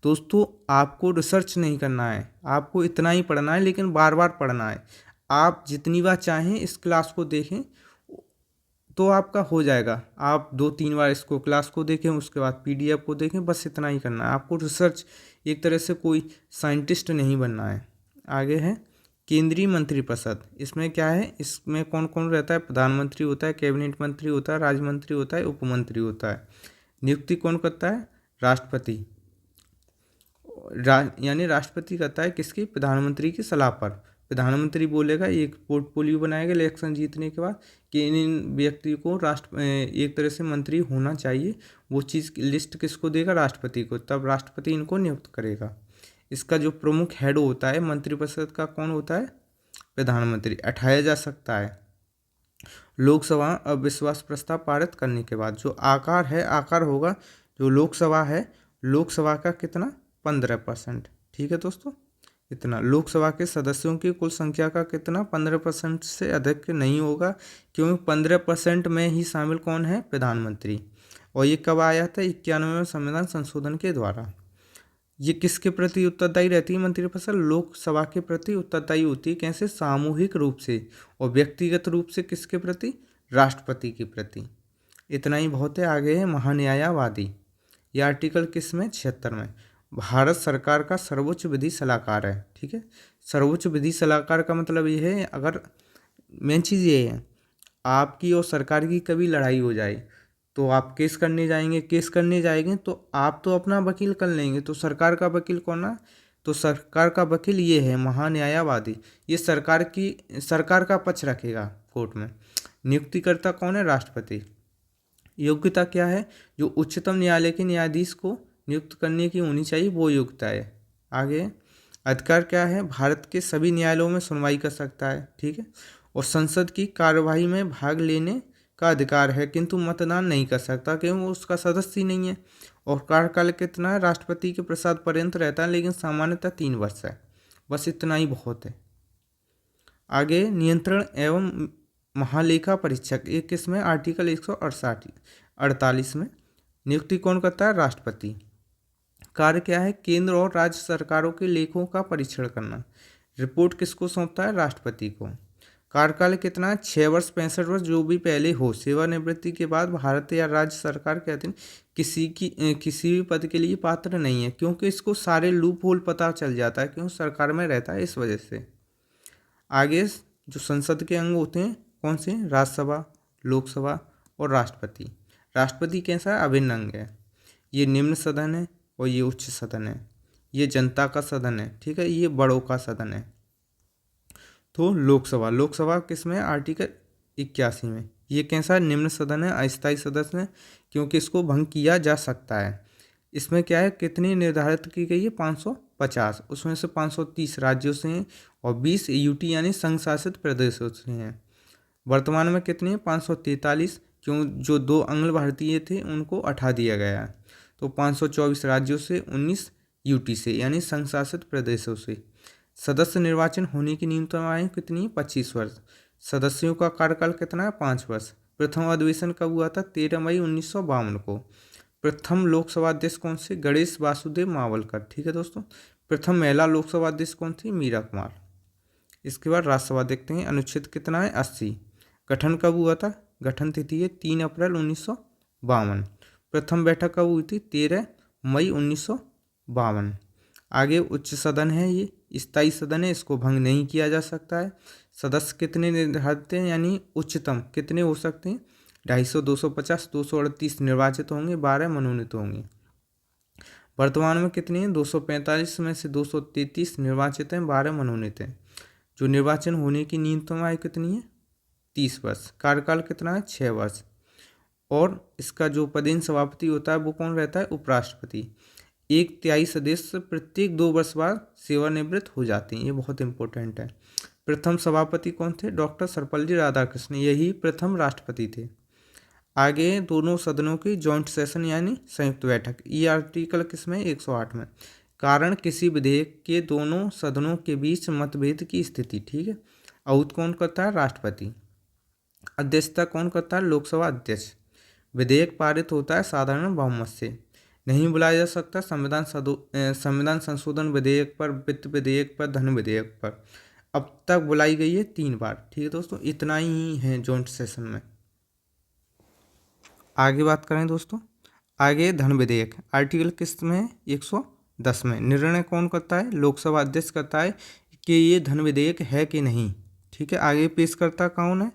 दोस्तों आपको रिसर्च नहीं करना है, आपको इतना ही पढ़ना है, लेकिन बार बार पढ़ना है। आप जितनी बार चाहें इस क्लास को देखें तो आपका हो जाएगा। आप 2-3 बार इसको क्लास को देखें, उसके बाद PDF को देखें, बस इतना ही करना है आपको। रिसर्च एक तरह से कोई साइंटिस्ट नहीं बनना है। आगे है केंद्रीय मंत्रिपरिषद। इसमें क्या है, इसमें कौन कौन रहता है, प्रधानमंत्री होता है, कैबिनेट मंत्री होता है, राज्य मंत्री होता है, उपमंत्री होता है। नियुक्ति कौन करता है, राष्ट्रपति। यानी राष्ट्रपति करता है किसकी, प्रधानमंत्री की सलाह पर। प्रधानमंत्री बोलेगा, एक पोर्टफोलियो बनाएगा इलेक्शन जीतने के बाद कि इन व्यक्ति को एक तरह से मंत्री होना चाहिए। वो चीज़ लिस्ट किसको देगा, राष्ट्रपति को, तब राष्ट्रपति इनको नियुक्त करेगा। इसका जो प्रमुख हेड होता है मंत्रिपरिषद का, कौन होता है, प्रधानमंत्री। हटाया जा सकता है लोकसभा अविश्वास प्रस्ताव पारित करने के बाद। जो आकार है, आकार होगा जो लोकसभा है, लोकसभा का कितना, 15%। ठीक है दोस्तों, इतना लोकसभा के सदस्यों की कुल संख्या का कितना, 15% से अधिक नहीं होगा, क्योंकि 15% में ही शामिल कौन है, प्रधानमंत्री। और ये कब आया था, 91वें संविधान संशोधन के द्वारा। ये किसके प्रति उत्तरदायी रहती है मंत्रिपरिषद, लोकसभा के प्रति उत्तरदायी होती है। कैसे, सामूहिक रूप से, और व्यक्तिगत रूप से किसके प्रति, राष्ट्रपति के प्रति। इतना ही बहुत है। आगे है महान्यायवादी। यह आर्टिकल किस में, 76 में। भारत सरकार का सर्वोच्च विधि सलाहकार है। ठीक है, सर्वोच्च विधि सलाहकार का मतलब ये है, अगर मेन चीज़ ये है, आपकी और सरकार की कभी लड़ाई हो जाए तो आप केस करने जाएंगे तो आप तो अपना वकील कर लेंगे, तो सरकार का वकील कौन है, तो सरकार का वकील ये है महान्यायवादी। ये सरकार का पक्ष रखेगा कोर्ट में। नियुक्तिकर्ता कौन है, राष्ट्रपति। योग्यता क्या है, जो उच्चतम न्यायालय के न्यायाधीश को नियुक्त करने की होनी चाहिए, वो योग्यता है। आगे अधिकार क्या है, भारत के सभी न्यायालयों में सुनवाई कर सकता है, ठीक है। और संसद की कार्यवाही में भाग लेने का अधिकार है, किंतु मतदान नहीं कर सकता क्योंकि वो उसका सदस्य ही नहीं है। और कार्यकाल कितना है, राष्ट्रपति के प्रसाद पर्यंत रहता है, लेकिन सामान्यतः 3 वर्ष है। बस इतना ही बहुत है। आगे नियंत्रण एवं महालेखा परीक्षक, ये किसमें, आर्टिकल 148 में। नियुक्ति कौन करता है, राष्ट्रपति। कार्य क्या है, केंद्र और राज्य सरकारों के लेखों का परीक्षण करना। रिपोर्ट किसको सौंपता है, राष्ट्रपति को। कार्यकाल कितना है, 6 वर्ष 65 वर्ष जो भी पहले हो। सेवानिवृत्ति के बाद भारत या राज्य सरकार के अधीन किसी भी पद के लिए पात्र नहीं है, क्योंकि इसको सारे लूप होल पता चल जाता है, क्योंकि सरकार में रहता है, इस वजह से। आगे जो संसद के अंग होते हैं कौन से, राज्यसभा, लोकसभा और राष्ट्रपति। राष्ट्रपति कैसा है, अभिन्न अंग है। ये निम्न सदन है और ये उच्च सदन है। ये जनता का सदन है, ठीक है, ये बड़ों का सदन है। तो लोकसभा किसमें, आर्टिकल 81 में। ये कैसा है, निम्न सदन है, अस्थायी सदस्य है, क्योंकि इसको भंग किया जा सकता है। इसमें क्या है, कितनी निर्धारित की गई है, 550, उसमें से 530 राज्यों से हैं और 20 यूटी यानी संघ शासित प्रदेशों से हैं। वर्तमान में कितनी है, 543, क्यों जो 2 अंग्ल भारतीय थे उनको हटा दिया गया है। तो 524 राज्यों से, 19 यूटी से यानी संघ शासित प्रदेशों से। सदस्य निर्वाचन होने की न्यूनतम आयु कितनी है, 25 वर्ष। सदस्यों का कार्यकाल कितना है, 5 वर्ष। प्रथम अधिवेशन कब हुआ था, 13 मई 1952 को। प्रथम लोकसभा अध्यक्ष कौन से, गणेश वासुदेव मावलकर, ठीक है दोस्तों। प्रथम महिला लोकसभा अध्यक्ष कौन थी, मीरा कुमार। इसके बाद राज्यसभा देखते हैं, अनुच्छेद कितना है, 80। गठन कब हुआ था, गठन तिथि है 3 अप्रैल 1952। प्रथम बैठक कब हुई थी, 13 मई 1952। आगे उच्च सदन है, ये स्थायी सदन है, इसको भंग नहीं किया जा सकता है। सदस्य कितने निर्धारित हैं, यानी उच्चतम कितने हो सकते हैं, 250, 250, 238 निर्वाचित होंगे, 12 मनोनीत होंगे। वर्तमान में कितने हैं, 245 में से 233 निर्वाचित हैं, 12 मनोनीत हैं। जो निर्वाचन होने की न्यूनतम आयु कितनी है, 30 वर्ष। कार्यकाल कितना है, 6 वर्ष। और इसका जो पदेन सभापति होता है वो कौन रहता है, उपराष्ट्रपति। 1/3 सदस्य प्रत्येक 2 वर्ष बाद सेवानिवृत्त हो जाते हैं, ये बहुत इंपॉर्टेंट है। प्रथम सभापति कौन थे, डॉक्टर सर्वपल्ली राधाकृष्णन, यही प्रथम राष्ट्रपति थे। आगे दोनों सदनों की जॉइंट सेशन यानी संयुक्त बैठक, ये आर्टिकल किसमें, 108 में। कारण किसी विधेयक के दोनों सदनों के बीच मतभेद की स्थिति, ठीक है। आहूत कौन करता है, राष्ट्रपति। अध्यक्षता कौन करता है, लोकसभा अध्यक्ष। विधेयक पारित होता है साधारण बहुमत से। नहीं बुलाया जा सकता संविधान संशोधन विधेयक पर, वित्त विधेयक पर, धन विधेयक पर। अब तक बुलाई गई है 3 बार, ठीक है दोस्तों। इतना ही है जॉइंट सेशन में। आगे बात करें दोस्तों, आगे धन विधेयक, आर्टिकल किस में है, 110 में। निर्णय कौन करता है, लोकसभा अध्यक्ष करता है कि ये धन विधेयक है कि नहीं, ठीक है। आगे पेश करता कौन है,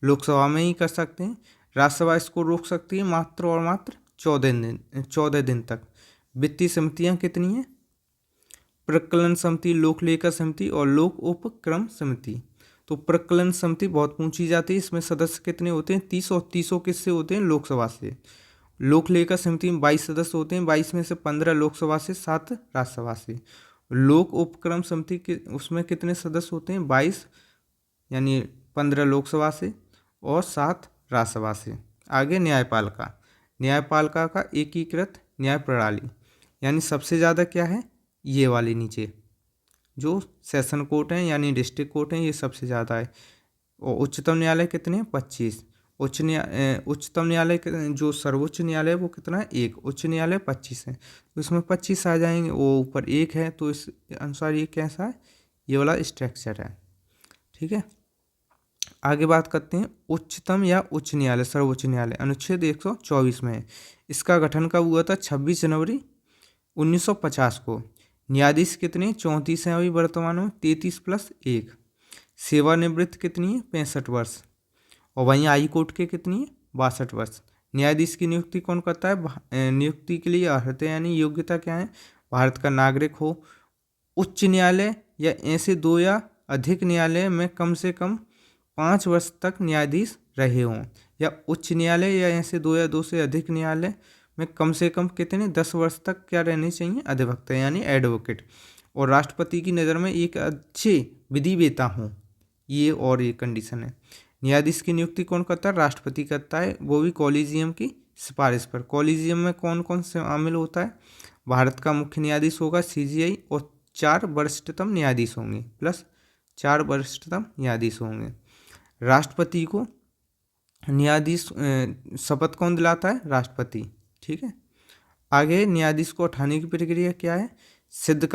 लोकसभा में ही कर सकते हैं। राज्यसभा इसको रोक सकती है मात्र और मात्र 14 दिन तक। वित्तीय समितियां कितनी हैं, प्रकलन समिति, लोक लेखा समिति और लोक उपक्रम समिति। तो प्रकलन समिति बहुत पूछी जाती है, इसमें सदस्य कितने होते हैं, 30, और 30 किससे होते हैं, लोकसभा से। लोक लेखा समिति में 22 सदस्य होते हैं, 22 में से 15 लोकसभा से, 7 राज्यसभा से। लोक उपक्रम समिति के उसमें कितने सदस्य होते हैं, 22, यानी 15 लोकसभा से और 7 राज्यसभा से। आगे न्यायपालिका का एकीकृत न्याय प्रणाली, यानी सबसे ज़्यादा क्या है, ये वाली नीचे जो सेशन कोर्ट हैं यानी डिस्ट्रिक्ट कोर्ट हैं, ये सबसे ज़्यादा है। और उच्चतम न्यायालय कितने हैं, 25। उच्चतम न्यायालय जो सर्वोच्च न्यायालय है वो कितना है, 1। उच्च न्यायालय 25 है, तो इसमें 25 आ जाएंगे। वो ऊपर 1 है, तो इस अनुसार ये कैसा है, ये वाला स्ट्रक्चर है, ठीक है। आगे बात करते हैं उच्चतम या उच्च न्यायालय, सर्वोच्च न्यायालय, अनुच्छेद 124 में है। इसका गठन कब हुआ था, 26 जनवरी 1950 को। न्यायाधीश कितने, 34 हैं अभी वर्तमान में, 33 + 1। सेवानिवृत्त कितनी है, 65 वर्ष। और वहीं हाई कोर्ट के कितनी है, 62 वर्ष। न्यायाधीश की नियुक्ति कौन करता है, नियुक्ति के लिए अर्हता यानी योग्यता क्या है, भारत का नागरिक हो, उच्च न्यायालय या ऐसे 2 या अधिक न्यायालय में कम से कम 5 वर्ष तक न्यायाधीश रहे हों, या उच्च न्यायालय या ऐसे 2 या 2 से अधिक न्यायालय में कम से कम कितने 10 वर्ष तक क्या रहने चाहिए, अधिवक्ता यानी एडवोकेट। और राष्ट्रपति की नज़र में एक अच्छे विधिवेता हों, ये और एक कंडीशन है। न्यायाधीश की नियुक्ति कौन करता है? राष्ट्रपति करता है, वो भी कॉलेजियम की सिफारिश पर। कॉलेजियम में कौन कौन शामिल होता है? भारत का मुख्य न्यायाधीश होगा सीजीआई, और 4 वरिष्ठतम न्यायाधीश होंगे, प्लस 4 वरिष्ठतम न्यायाधीश होंगे। राष्ट्रपति को न्यायाधीश शपथ कौन दिलाता है? राष्ट्रपति। ठीक है। आगे न्यायाधीश को हटाने की प्रक्रिया क्या है? सिद्ध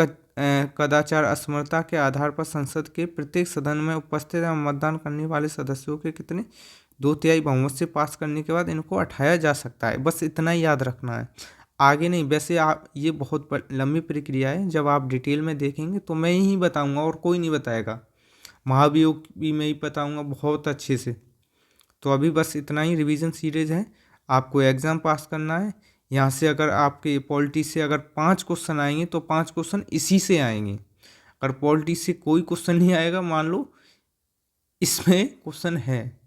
कदाचार असमर्थता के आधार पर संसद के प्रत्येक सदन में उपस्थित एवं मतदान करने वाले सदस्यों के कितने 2/3 बहुमत से पास करने के बाद इनको हटाया जा सकता है। बस इतना ही याद रखना है, आगे नहीं। वैसे आप, ये बहुत लंबी प्रक्रिया है, जब आप डिटेल में देखेंगे तो मैं ही बताऊंगा और कोई नहीं बताएगा। महाभियोग भी मैं ही बताऊंगा बहुत अच्छे से। तो अभी बस इतना ही रिवीजन सीरीज है, आपको एग्ज़ाम पास करना है। यहाँ से अगर आपके पॉलिटी से अगर 5 क्वेश्चन आएंगे तो 5 क्वेश्चन इसी से आएंगे। अगर पॉलिटी से कोई क्वेश्चन नहीं आएगा, मान लो इसमें क्वेश्चन है,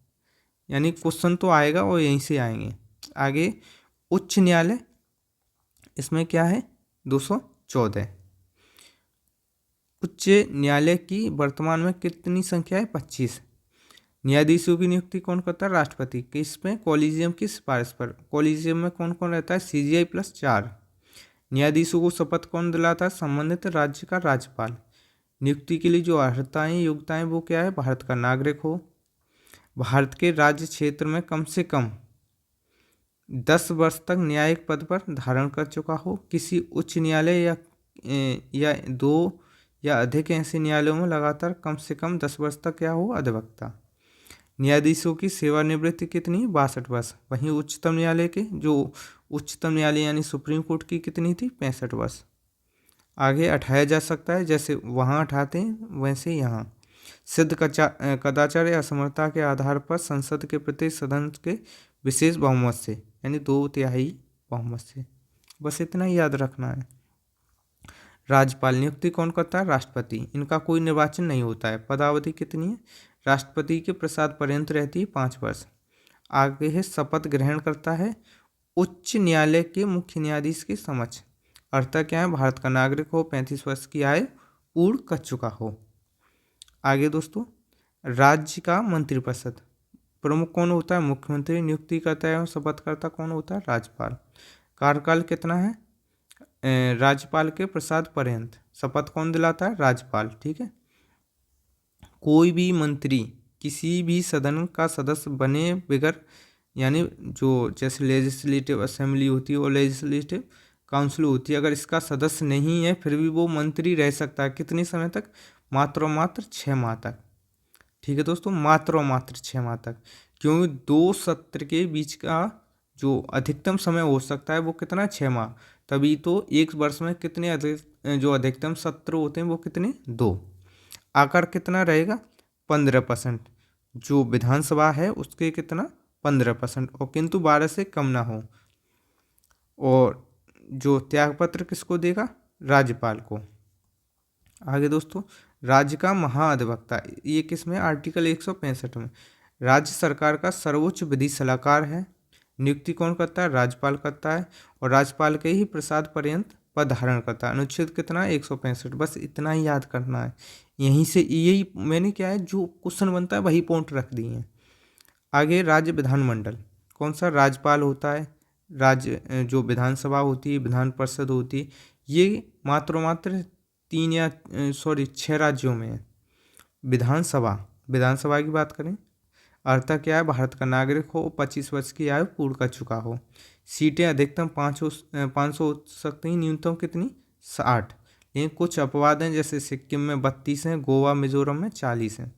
यानी क्वेश्चन तो आएगा और यहीं से आएंगे। आगे उच्च न्यायालय, इसमें क्या है? 214। उच्च न्यायालय की वर्तमान में कितनी संख्या है? 25। न्यायाधीशों की नियुक्ति कौन करता है? राष्ट्रपति। किसमें? कॉलेजियम की सिफारिश पर। कॉलेजियम में कौन कौन रहता है? CGI plus 4। न्यायाधीशों को शपथ कौन दिलाता है? संबंधित राज्य का राज्यपाल। नियुक्ति के लिए जो अर्हताएं योग्यताएं वो क्या है? भारत का नागरिक हो, भारत के राज्य क्षेत्र में कम से कम 10 वर्ष तक न्यायिक पद पर धारण कर चुका हो, किसी उच्च न्यायालय या 2 या अधिक ऐसे न्यायालयों में लगातार कम से कम 10 वर्ष तक क्या हो? अधिवक्ता। न्यायाधीशों की सेवानिवृत्ति कितनी? 62 वर्ष। वहीं उच्चतम न्यायालय के जो उच्चतम न्यायालय यानी सुप्रीम कोर्ट की कितनी थी? 65 वर्ष। आगे हटाया जा सकता है, जैसे वहाँ हटाते हैं वैसे यहाँ। सिद्ध कदाचार या असमर्थता के आधार पर संसद के प्रत्येक सदन के विशेष बहुमत से, यानी 2/3 बहुमत से। बस इतना ही याद रखना है। राज्यपाल नियुक्ति कौन करता है? राष्ट्रपति। इनका कोई निर्वाचन नहीं होता है। पदावधि कितनी है? राष्ट्रपति के प्रसाद पर्यंत रहती है 5 वर्ष। आगे है शपथ ग्रहण करता है उच्च न्यायालय के मुख्य न्यायाधीश के समक्ष। अर्थ क्या है? भारत का नागरिक हो, 35 वर्ष की आयु पूर्ण कर चुका हो। आगे दोस्तों, राज्य का मंत्रिपरिषद प्रमुख कौन होता है? मुख्यमंत्री। नियुक्ति करता है और शपथ करता कौन होता है? राज्यपाल। कार्यकाल कितना है? राज्यपाल के प्रसाद पर्यंत। शपथ कौन दिलाता है? राज्यपाल। ठीक है। कोई भी मंत्री किसी भी सदन का सदस्य बने बगैर, यानी जो जैसे लेजिस्लेटिव असेंबली होती है और लेजिस्लेटिव काउंसिल होती है, अगर इसका सदस्य नहीं है फिर भी वो मंत्री रह सकता है। कितने समय तक? मात्र 6 माह तक। ठीक है दोस्तों, मात्र 6 माह तक। क्योंकि 2 सत्र के बीच का जो अधिकतम समय हो सकता है वो कितना? 6 माह। तभी तो एक वर्ष में कितने जो अधिकतम सत्र होते हैं वो कितने? 2। आकार कितना रहेगा? 15%। जो विधानसभा है उसके कितना? 15%, और किंतु 12 से कम ना हो। और जो त्यागपत्र किसको देगा? राज्यपाल को। आगे दोस्तों, राज्य का महाधिवक्ता, ये किसमें? आर्टिकल 165 में। राज्य सरकार का सर्वोच्च विधि सलाहकार है। नियुक्ति कौन करता है? राज्यपाल करता है, और राज्यपाल के ही प्रसाद पर्यंत पद धारण करता है। अनुच्छेद कितना? 165। बस इतना ही याद करना है। यहीं से यही मैंने क्या है, जो क्वेश्चन बनता है वही पॉइंट रख दिए हैं। आगे राज्य विधानमंडल कौन सा? राज्यपाल होता है। राज्य जो विधानसभा होती है, विधान परिषद होती है, ये मात्र 6 राज्यों में है। विधानसभा की बात करें, अर्थ क्या है? भारत का नागरिक हो, 25 वर्ष की आयु पूर्ण कर चुका हो। सीटें अधिकतम 500 हो सकती हैं, न्यूनतम कितनी? 60। लेकिन कुछ अपवाद हैं, जैसे सिक्किम में 32 हैं, गोवा मिजोरम में 40 हैं।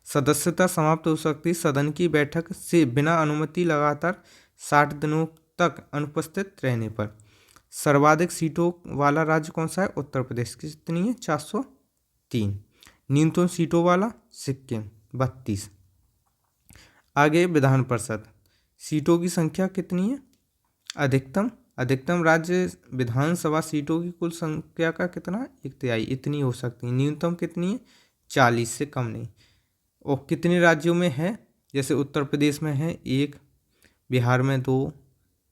सदस्यता समाप्त हो सकती है सदन की बैठक से बिना अनुमति लगातार 60 दिनों तक अनुपस्थित रहने पर। सर्वाधिक सीटों वाला राज्य कौन सा है? उत्तर प्रदेश। कितनी है? 403। न्यूनतम सीटों वाला सिक्किम, 32। आगे विधान परिषद, सीटों की संख्या कितनी है? अधिकतम राज्य विधानसभा सीटों की कुल संख्या का कितना? 1/3 इतनी हो सकती है। न्यूनतम कितनी है? 40 से कम नहीं। और कितने राज्यों में है? जैसे उत्तर प्रदेश में है 1, बिहार में 2,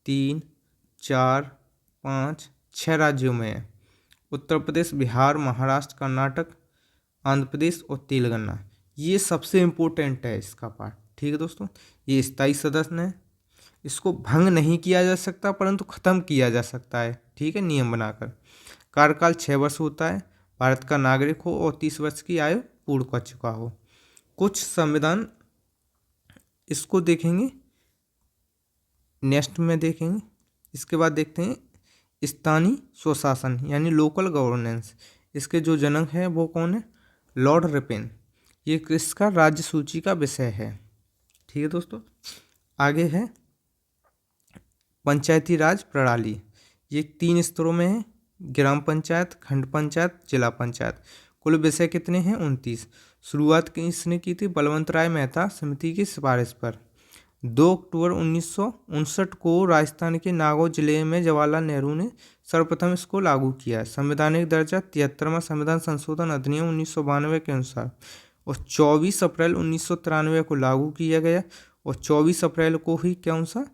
3, 4, 5, 6 राज्यों में है। उत्तर प्रदेश, बिहार, महाराष्ट्र, कर्नाटक, आंध्र प्रदेश और तेलंगाना। ये सबसे इम्पोर्टेंट है इसका पार्ट। ठीक है दोस्तों, ये स्थायी सदस्य है, इसको भंग नहीं किया जा सकता परंतु खत्म किया जा सकता है। ठीक है, नियम बनाकर। कार्यकाल 6 वर्ष होता है, भारत का नागरिक हो और 30 वर्ष की आयु पूर्ण कर चुका हो। कुछ संविधान इसको देखेंगे, नेक्स्ट में देखेंगे। इसके बाद देखते हैं स्थानीय स्वशासन यानी लोकल गवर्नेंस। इसके जो जनक हैं वो कौन है? Lord Ripon. ये किसका राज्य सूची का विषय है। ठीक है दोस्तों, आगे है पंचायती राज प्रणाली। ये 3 स्तरों में है, ग्राम पंचायत, खंड पंचायत, जिला पंचायत। कुल विषय कितने हैं? 29। शुरुआत किसने की थी? बलवंत राय मेहता समिति की सिफारिश पर। 2 अक्टूबर 1959 को राजस्थान के नागौर जिले में जवाहरलाल नेहरू ने सर्वप्रथम इसको लागू किया। संवैधानिक दर्जा 73वां संविधान संशोधन अधिनियम 1992 के अनुसार, और 24 अप्रैल 1993 को लागू किया गया। और 24 अप्रैल को ही कौन सा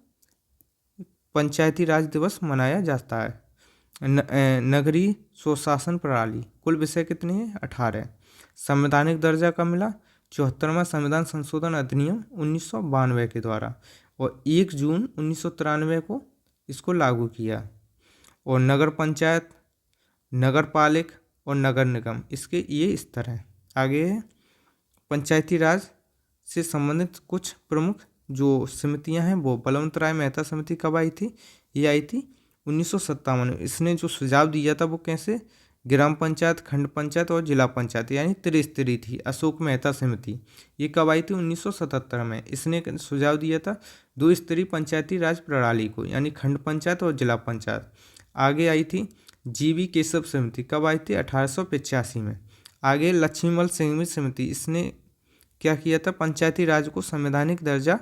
पंचायती राज दिवस मनाया जाता है। नगरीय स्वशासन प्रणाली। कुल विषय कितने हैं? 18। संवैधानिक दर्जा का मिला 74वां संविधान संशोधन अधिनियम 1992 के द्वारा, और 1 जून 1993 को इसको लागू किया। और नगर पंचायत, नगर पालिक और नगर निगम, इसके ये स्तर हैं। आगे है पंचायती राज से संबंधित कुछ प्रमुख जो समितियां हैं वो बलवंत राय मेहता समिति कब आई थी? ये आई थी 1957 में। इसने जो सुझाव दिया था वो कैसे? ग्राम पंचायत, खंड पंचायत और जिला पंचायत यानी त्रिस्तरीय थी। अशोक मेहता समिति ये कब आई थी? 1977 में। इसने सुझाव दिया था 2 स्तरीय पंचायती राज प्रणाली को, यानी खंड पंचायत और जिला पंचायत। आगे आई थी जीवी केशव समिति, कब आई थी? 1885 में। आगे लक्ष्मीमल सिंघवी समिति, इसने क्या किया था? पंचायती राज को संवैधानिक दर्जा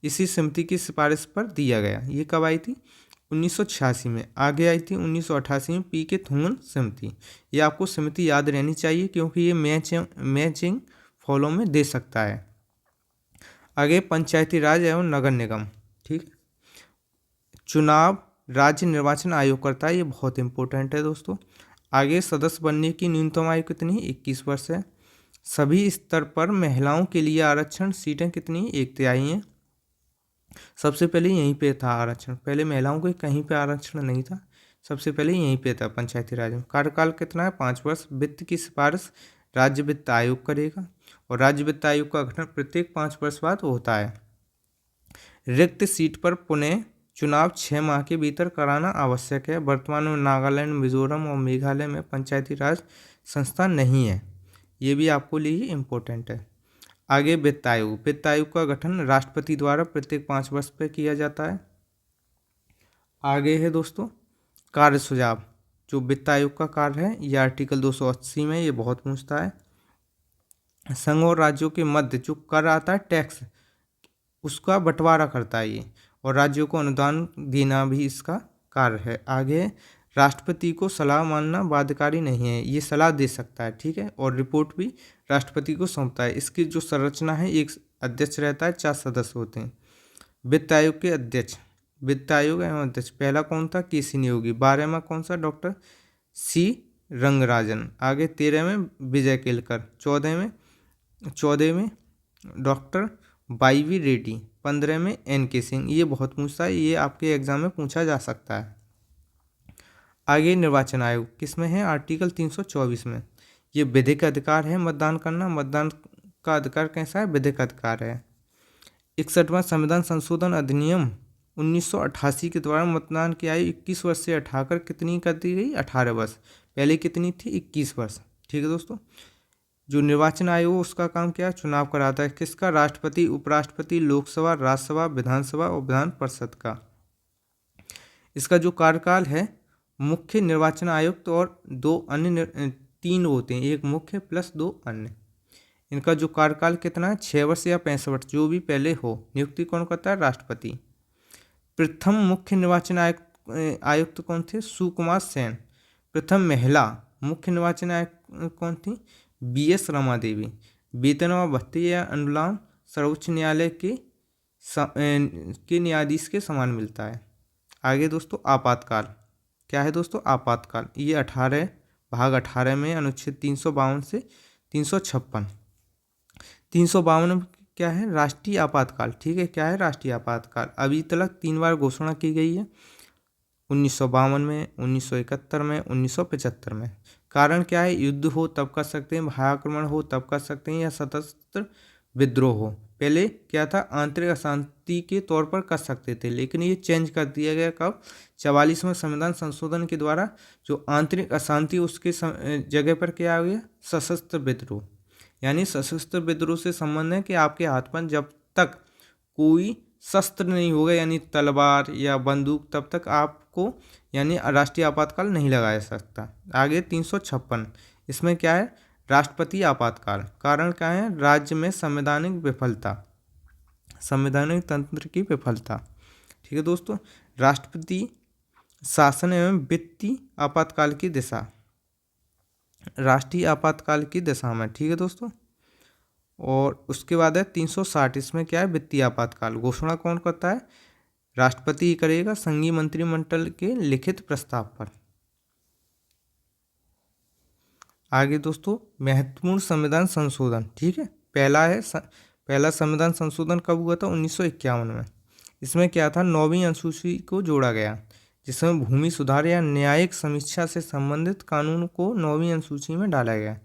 इसी समिति की सिफारिश पर दिया गया। ये कब आई थी? 1986 में। आगे आई थी 1988 में पी के थुंगन समिति। ये आपको समिति याद रहनी चाहिए क्योंकि ये मैचिंग फॉलो में दे सकता है। आगे पंचायती राज एवं नगर निगम। ठीक, चुनाव राज्य निर्वाचन आयोग करता है, ये बहुत इंपॉर्टेंट है दोस्तों। आगे सदस्य बनने की न्यूनतम आयु कितनी है? 21 वर्ष है। सभी स्तर पर महिलाओं के लिए आरक्षण सीटें कितनी? 1/3 हैं। सबसे पहले यहीं पे था आरक्षण, पहले महिलाओं को कहीं पे आरक्षण नहीं था, सबसे पहले यहीं पे था पंचायती राज में। कार्यकाल कितना है? 5 वर्ष। वित्त की सिफारिश राज्य वित्त आयोग करेगा, और राज्य वित्त आयोग का गठन प्रत्येक 5 वर्ष बाद होता है। रिक्त सीट पर पुनः चुनाव 6 माह के भीतर कराना आवश्यक है। वर्तमान में नागालैंड, मिजोरम और मेघालय में पंचायती राज संस्था नहीं है, ये भी आपको लिए इम्पोर्टेंट है। आगे वित्त आयोग। वित्त आयोग का गठन राष्ट्रपति द्वारा प्रत्येक 5 वर्ष पर किया जाता है। आगे है दोस्तों कार्य सुझाव। जो वित्त आयोग का कार्य है ये आर्टिकल 280 में ये बहुत पूछता है। संघ और राज्यों के मध्य जो कर आता है टैक्स, उसका बंटवारा करता है ये, और राज्यों को अनुदान देना भी इसका कार्य है। आगे राष्ट्रपति को सलाह मानना बाध्यकारी नहीं है, ये सलाह दे सकता है। ठीक है, और रिपोर्ट भी राष्ट्रपति को सौंपता है। इसकी जो संरचना है, एक अध्यक्ष रहता है, 4 सदस्य होते हैं। वित्त आयोग के अध्यक्ष, वित्त आयोग एवं अध्यक्ष, पहला कौन था? केसी नियोगी। 12वां कौन सा? Doctor C Rangarajan. आगे 13 में विजय केलकर। 14 में डॉक्टर वाई.वी. रेड्डी। 15 में एन.के. सिंह। ये बहुत पूछता है, ये आपके एग्जाम में पूछा जा सकता है। आगे निर्वाचन आयोग किस में है? आर्टिकल 324 में। ये विधिक अधिकार है मतदान करना। मतदान का अधिकार कैसा है? विधिक अधिकार है। 61वां संविधान संशोधन अधिनियम 1988 के द्वारा मतदान की आयु 21 वर्ष से हटाकर कितनी कर दी गई? 18 वर्ष। पहले कितनी थी? 21 वर्ष। ठीक है दोस्तों, जो निर्वाचन आयोग उसका काम क्या है? चुनाव कराता है। किसका? राष्ट्रपति, उपराष्ट्रपति, लोकसभा, राज्यसभा, विधानसभा और विधान परिषद का। इसका जो कार्यकाल है, मुख्य निर्वाचन आयुक्त और 2 अन्य 3 होते हैं, एक मुख्य प्लस 2 अन्य। इनका जो कार्यकाल कितना है? 6 वर्ष या 65 वर्ष, जो भी पहले हो। नियुक्ति कौन करता है? राष्ट्रपति। प्रथम मुख्य निर्वाचन आयुक्त कौन थे? सुकुमार सेन। प्रथम महिला मुख्य निर्वाचन आयुक्त कौन थी? बी.एस. रमा देवी। वेतन व भत्ते या अनुदान सर्वोच्च न्यायालय के न्यायाधीश के समान मिलता है। आगे दोस्तों आपातकाल क्या है? दोस्तों आपातकाल ये 18 भाग 18 में अनुच्छेद 352 से 356। 352 क्या है? राष्ट्रीय आपातकाल। ठीक है, क्या है? राष्ट्रीय आपातकाल। अभी तक 3 बार घोषणा की गई है, 1952 में, 1971 में, 1975 में। कारण क्या है? युद्ध हो तब कर सकते हैं, भयाक्रमण हो तब कर सकते हैं, या सशस्त्र विद्रोह हो। पहले क्या था? आंतरिक अशांति के तौर पर कर सकते थे, लेकिन ये चेंज कर दिया गया कब? 44वें संविधान संशोधन के द्वारा। जो आंतरिक अशांति उसके जगह पर क्या आ गया? सशस्त्र विद्रोह। यानी सशस्त्र विद्रोह से संबंध है कि आपके हाथ पर जब तक कोई शस्त्र नहीं होगा, यानी तलवार या बंदूक, तब तक आपको यानी राष्ट्रीय आपातकाल नहीं लगाया सकता। आगे 356, इसमें क्या है? राष्ट्रपति आपातकाल। कारण क्या है? राज्य में संवैधानिक विफलता, संवैधानिक तंत्र की विफलता। ठीक है दोस्तों। राष्ट्रपति शासन एवं वित्तीय आपातकाल की दिशा, राष्ट्रीय आपातकाल की दिशा में। ठीक है दोस्तों। और उसके बाद है 360, इसमें क्या है? वित्तीय आपातकाल। घोषणा कौन करता है? राष्ट्रपति ही करेगा, संघीय मंत्रिमंडल के लिखित प्रस्ताव पर। आगे दोस्तों, महत्वपूर्ण संविधान संशोधन। ठीक है, पहला संविधान संशोधन कब हुआ था? 1951 में। इसमें क्या था? 9वीं अनुसूची को जोड़ा गया, जिसमें भूमि सुधार या न्यायिक समीक्षा से संबंधित कानून को 9वीं अनुसूची में डाला गया,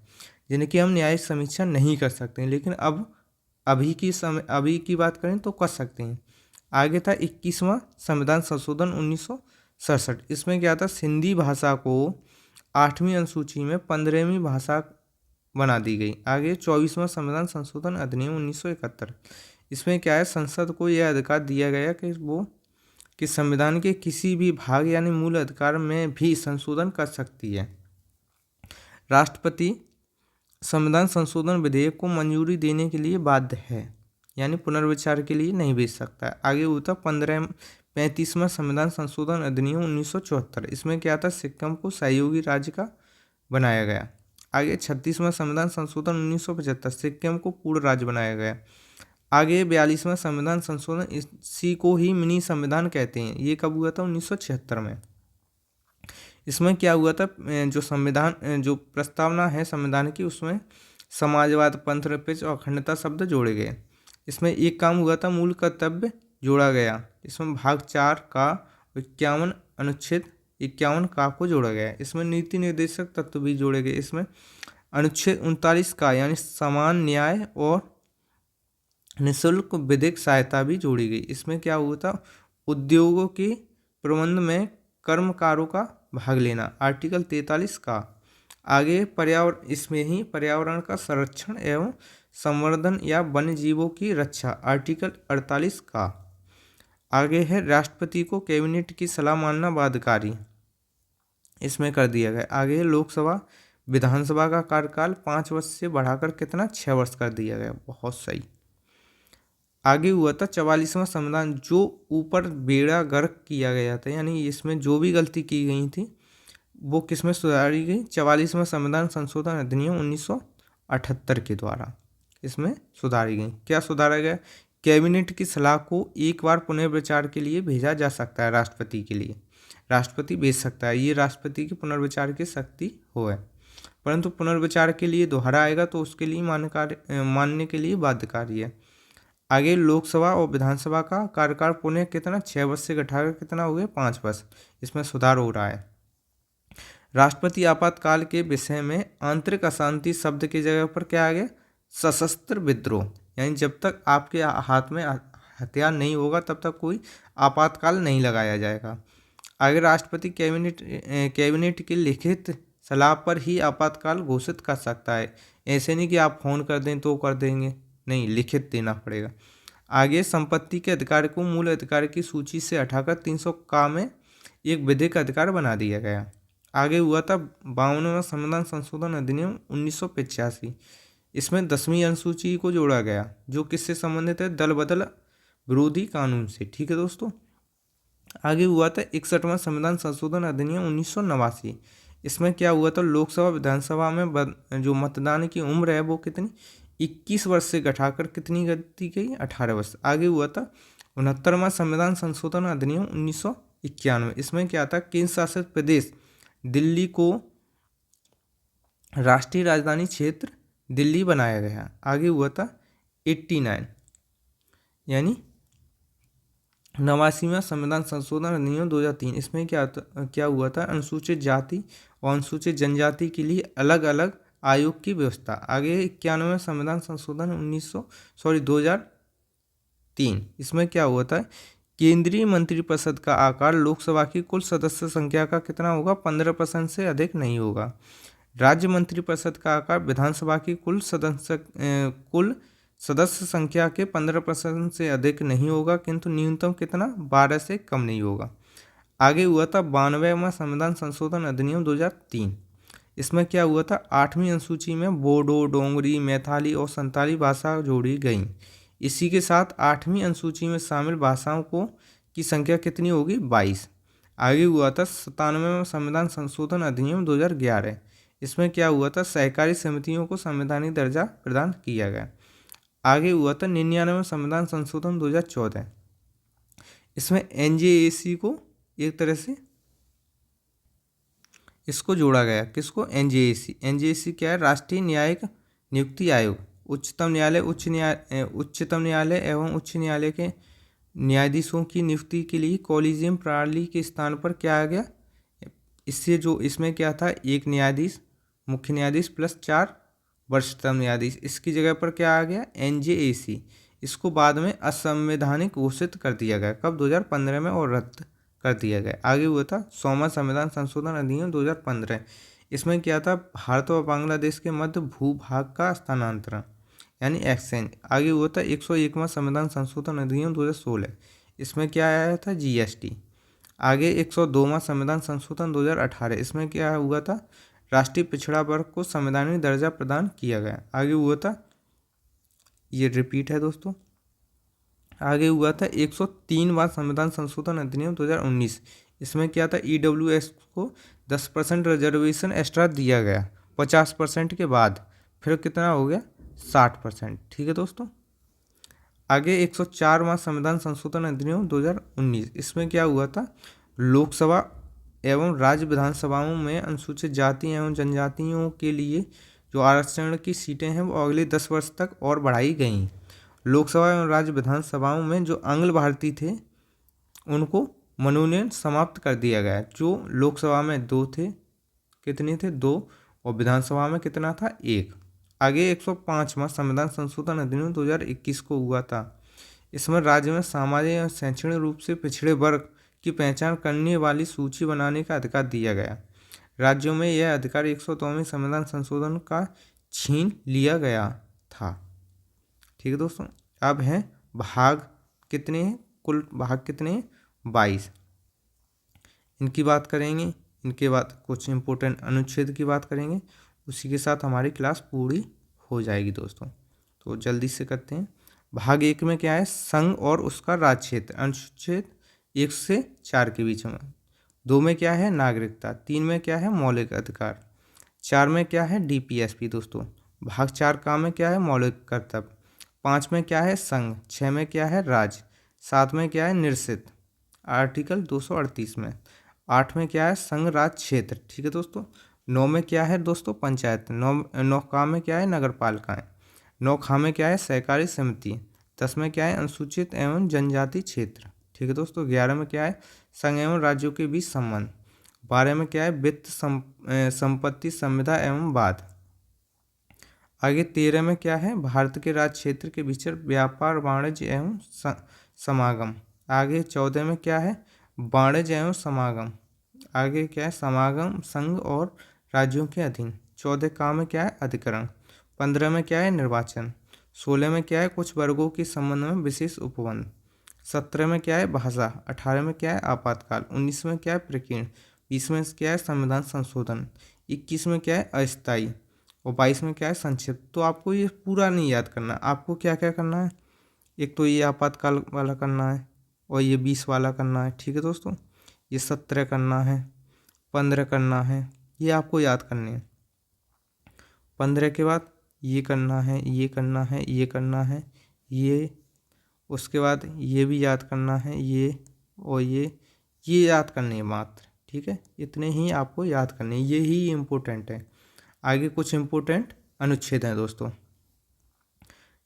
जिनकी हम न्यायिक समीक्षा नहीं कर सकते हैं, लेकिन अब अभी की बात करें तो कर सकते हैं। आगे था 21वां संविधान संशोधन 1967। इसमें क्या था? सिंधी भाषा को 8वीं अनुसूची में 15वीं भाषा बना दी गई। आगे 24वां संविधान संशोधन अधिनियम 1971। इसमें क्या है? संसद को यह अधिकार दिया गया कि संविधान के किसी भी भाग यानी मूल अधिकार में भी संशोधन कर सकती है। राष्ट्रपति संविधान संशोधन विधेयक को मंजूरी देने के लिए बाध्य है, यानी पुनर्विचार के लिए नहीं भेज सकता है। आगे होता 35वां संविधान संशोधन अधिनियम 1974। इसमें क्या था? सिक्किम को सहयोगी राज्य का बनाया गया। आगे 36वां संविधान संशोधन 1975, सिक्किम को पूर्ण राज्य बनाया गया। आगे 42वां संविधान संशोधन, इसी को ही मिनी संविधान कहते हैं। ये कब हुआ था? 1976 में। इसमें क्या हुआ था? जो प्रस्तावना है संविधान की, उसमें समाजवाद, पंथनिरपेक्ष और अखंडता शब्द जोड़े गए। इसमें एक काम हुआ था, मूल कर्तव्य जोड़ा गया। इसमें भाग 4 का 51 अनुच्छेद 51 का को जोड़ा गया। इसमें नीति निर्देशक तत्व भी जोड़े गए। इसमें अनुच्छेद 39 का यानी समान न्याय और निःशुल्क विधिक सहायता भी जोड़ी गई। इसमें क्या हुआ था? उद्योगों के प्रबंध में कर्मकारों का भाग लेना, आर्टिकल 43 का। आगे इसमें ही पर्यावरण का संरक्षण एवं संवर्धन या वन्य जीवों की रक्षा, आर्टिकल 48 का। आगे है राष्ट्रपति को कैबिनेट की सलाह मानना बाध्यकारी, इसमें कर दिया गया। आगे है लोकसभा विधानसभा का कार्यकाल 5 वर्ष से बढ़ाकर कितना? 6 वर्ष कर दिया गया। बहुत सही। आगे हुआ था 44वां संविधान, जो ऊपर बेड़ा गर्क किया गया था, यानी इसमें जो भी गलती की गई थी वो किसमें सुधारी गई? 44वां संविधान संशोधन अधिनियम 1978 के द्वारा इसमें सुधारी गई। क्या सुधारा गया? कैबिनेट की सलाह को एक बार पुनर्विचार के लिए भेजा जा सकता है। राष्ट्रपति के लिए राष्ट्रपति भेज सकता है, ये राष्ट्रपति की पुनर्विचार की शक्ति हो है, परंतु पुनर्विचार के लिए दोहरा आएगा तो उसके लिए मानने के लिए बाध्यकारी है। आगे लोकसभा और विधानसभा का कार्यकाल पुनः कितना? 6 वर्ष से घटाकर कितना हो गया? 5 वर्ष। इसमें सुधार हो रहा है। राष्ट्रपति आपातकाल के विषय में आंतरिक अशांति शब्द की जगह पर क्या आ गया? सशस्त्र विद्रोह, यानी जब तक आपके हाथ में हथियार नहीं होगा तब तक कोई आपातकाल नहीं लगाया जाएगा। आगे राष्ट्रपति कैबिनेट की लिखित सलाह पर ही आपातकाल घोषित कर सकता है। ऐसे नहीं कि आप फोन कर दें तो कर देंगे, नहीं, लिखित देना पड़ेगा। आगे संपत्ति के अधिकार को मूल अधिकार की सूची से हटाकर 300 का में एक विधिक अधिकार बना दिया गया। आगे हुआ था 52वां संविधान संशोधन अधिनियम 1985। इसमें 10वीं अनुसूची को जोड़ा गया, जो किससे संबंधित है? दल बदल विरोधी कानून से। ठीक है दोस्तों। आगे हुआ था 61वां संविधान संशोधन अधिनियम 1989। इसमें क्या हुआ था? लोकसभा विधानसभा में जो मतदान की उम्र है वो कितनी? 21 वर्ष से घटाकर कितनी कर दी गई? 18 वर्ष। आगे हुआ था 69वां संविधान संशोधन अधिनियम 1991। इसमें क्या था? केंद्र शासित प्रदेश दिल्ली को राष्ट्रीय राजधानी क्षेत्र दिल्ली बनाया गया। आगे हुआ था 89 यानी 89वां संविधान संशोधन अधिनियम 2003। इसमें क्या हुआ था, अनुसूचित जाति और अनुसूचित जनजाति के लिए अलग अलग आयोग की व्यवस्था। आगे 91वां संविधान संशोधन 2003। इसमें क्या हुआ था, केंद्रीय मंत्रिपरिषद का आकार लोकसभा की कुल सदस्य संख्या का कितना होगा, 15% से अधिक नहीं होगा। राज्य मंत्रिपरिषद का आकार विधानसभा की कुल सदस्य संख्या के 15% से अधिक नहीं होगा, किंतु न्यूनतम कितना, 12 से कम नहीं होगा। आगे हुआ था 92वां संविधान संशोधन अधिनियम 2003। इसमें क्या हुआ था, 8वीं अनुसूची में बोडो, डोंगरी, मैथिली और संताली भाषा जोड़ी गई। इसी के साथ 8वीं अनुसूची में शामिल भाषाओं की संख्या कितनी होगी, 22। आगे हुआ था 97वां संविधान संशोधन अधिनियम 2011। इसमें क्या हुआ था, सहकारी समितियों को संवैधानिक दर्जा प्रदान किया गया। आगे हुआ था 99वां संविधान संशोधन 2014। इसमें एनजेएसी को एक तरह से इसको जोड़ा गया। किसको, एनजेएसी। एनजेएसी क्या है, राष्ट्रीय न्यायिक नियुक्ति आयोग। उच्चतम न्यायालय एवं उच्च न्यायालय के न्यायाधीशों की नियुक्ति के लिए कॉलेजियम प्रणाली के स्थान पर क्या आ गया, इसमें क्या था, एक न्यायाधीश, मुख्य न्यायाधीश प्लस 4 वरिष्ठतम न्यायाधीश। इसकी जगह पर क्या आ गया, एनजेएसी। इसको बाद में असंवैधानिक घोषित कर दिया गया, कब, 2015 में, और रद्द कर दिया गया। आगे हुआ था 100वां संविधान संशोधन अधिनियम 2015। इसमें क्या था, भारत और बांग्लादेश के मध्य भूभाग का स्थानांतरण यानी एक्सचेंज। आगे हुआ था 101वां संविधान संशोधन अधिनियम 2016। इसमें क्या आया था, जीएसटी। आगे 102वां संविधान संशोधन 2018। इसमें क्या हुआ था, राष्ट्रीय पिछड़ा वर्ग को संवैधानिक दर्जा प्रदान किया गया। आगे हुआ था, ये रिपीट है दोस्तों, आगे हुआ था 103वां संविधान संशोधन अधिनियम 2019। इसमें क्या था, ईडब्ल्यूएस को 10% रिजर्वेशन एक्स्ट्रा दिया गया 50% के बाद, फिर कितना हो गया, 60%। ठीक है दोस्तों। आगे 104वां संविधान संशोधन अधिनियम 2019। इसमें क्या हुआ था, लोकसभा एवं राज्य विधानसभाओं में अनुसूचित जाति एवं जनजातियों के लिए जो आरक्षण की सीटें हैं वो अगले 10 वर्ष तक और बढ़ाई गई। लोकसभा एवं राज्य विधानसभाओं में जो आंग्ल भारतीय थे उनको मनोनयन समाप्त कर दिया गया। जो लोकसभा में 2 थे, कितने थे, 2, और विधानसभा में कितना था, 1। आगे 105वां संविधान संशोधन अधिनियम 2021 को हुआ था। इसमें राज्य में सामाजिक एवं शैक्षणिक रूप से पिछड़े वर्ग की पहचान करने वाली सूची बनाने का अधिकार दिया गया। राज्यों में यह अधिकार 102वें संविधान संशोधन का छीन लिया गया था। ठीक है दोस्तों। अब हैं भाग कितने हैं, कुल भाग कितने हैं, 22। इनकी बात करेंगे, इनके बाद कुछ इंपॉर्टेंट अनुच्छेद की बात करेंगे, उसी के साथ हमारी क्लास पूरी हो जाएगी दोस्तों। तो जल्दी से करते हैं। भाग 1 में क्या है, संघ और उसका राज्य क्षेत्र, अनुच्छेद 1 से 4 के बीच में। 2 में क्या है, नागरिकता। 3 में क्या है, मौलिक अधिकार। 4 में क्या है, डीपीएसपी दोस्तों। भाग 4 का में क्या है, मौलिक कर्तव्य। 5 में क्या है, संघ। 6 में क्या है, राज्य। 7 में क्या है, निश्चित, आर्टिकल 238 में। 8 में क्या है, संघ राज्य क्षेत्र। ठीक है दोस्तों। 9 में क्या है दोस्तों, पंचायत। 9 का में क्या है, नगर पालिकाएँ। 9 खा में क्या है, सहकारी समिति। 10 में क्या है, अनुसूचित एवं जनजाति क्षेत्र। ठीक है दोस्तों। 11 में क्या है, संघ एवं राज्यों के बीच संबंध। 12 में क्या है, वित्त संपत्ति संविदा एवं वाद। आगे 13 में क्या है, भारत के राज्य क्षेत्र के भीतर व्यापार, वाणिज्य एवं समागम। आगे 14 में क्या है, वाणिज्य एवं समागम। आगे क्या है, समागम संघ और राज्यों के अधीन। 14 का में क्या है, अधिकरण। 15 में क्या है, निर्वाचन। 16 में क्या है, कुछ वर्गों के संबंध में विशेष उपबंध। 17 में क्या है, भाषा। 18 में क्या है, आपातकाल। 19 में क्या है, प्रकीर्ण। 20 में क्या है, संविधान संशोधन। 21 में क्या है, अस्थायी। और 22 में क्या है, संक्षिप्त। तो आपको ये पूरा नहीं याद करना, आपको क्या क्या करना है, एक तो ये आपातकाल वाला करना है, और ये 20 वाला करना है। ठीक है दोस्तों। ये 17 करना है, 15 करना है, ये आपको याद करने हैं। 15 के बाद ये करना है, ये करना है, ये करना है, ये, उसके बाद ये भी याद करना है, ये और ये याद करने हैं मात्र। ठीक है, इतने ही आपको याद करने हैं, ये ही इम्पोर्टेंट है। आगे कुछ इम्पोर्टेंट अनुच्छेद हैं दोस्तों।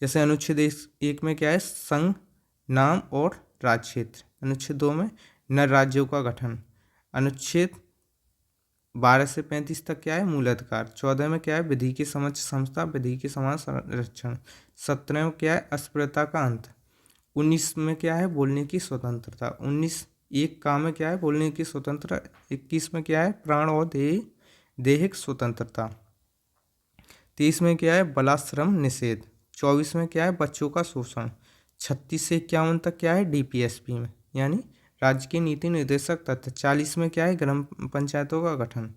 जैसे अनुच्छेद 1 में क्या है, संघ, नाम और राज्य क्षेत्र। अनुच्छेद 2 में नर राज्यों का गठन। अनुच्छेद 12 से 35 तक क्या है, मूल अधिकार। 14 में क्या है, विधि की समक्ष समता, विधि के समान संरक्षण। 17 में क्या है, अस्पृश्यता का अंत। 19 में क्या है, बोलने की स्वतंत्रता। 19(1) का में क्या है, बोलने की स्वतंत्रता। 21 में क्या है, प्राण और दैहिक स्वतंत्रता। 23 में क्या है, बालाश्रम निषेध। 24 में क्या है, बच्चों का शोषण। 36 से 51 तक क्या है, डीपीएसपी में यानी राज्य के नीति निर्देशक तत्व। 40 में क्या है, ग्राम पंचायतों का गठन।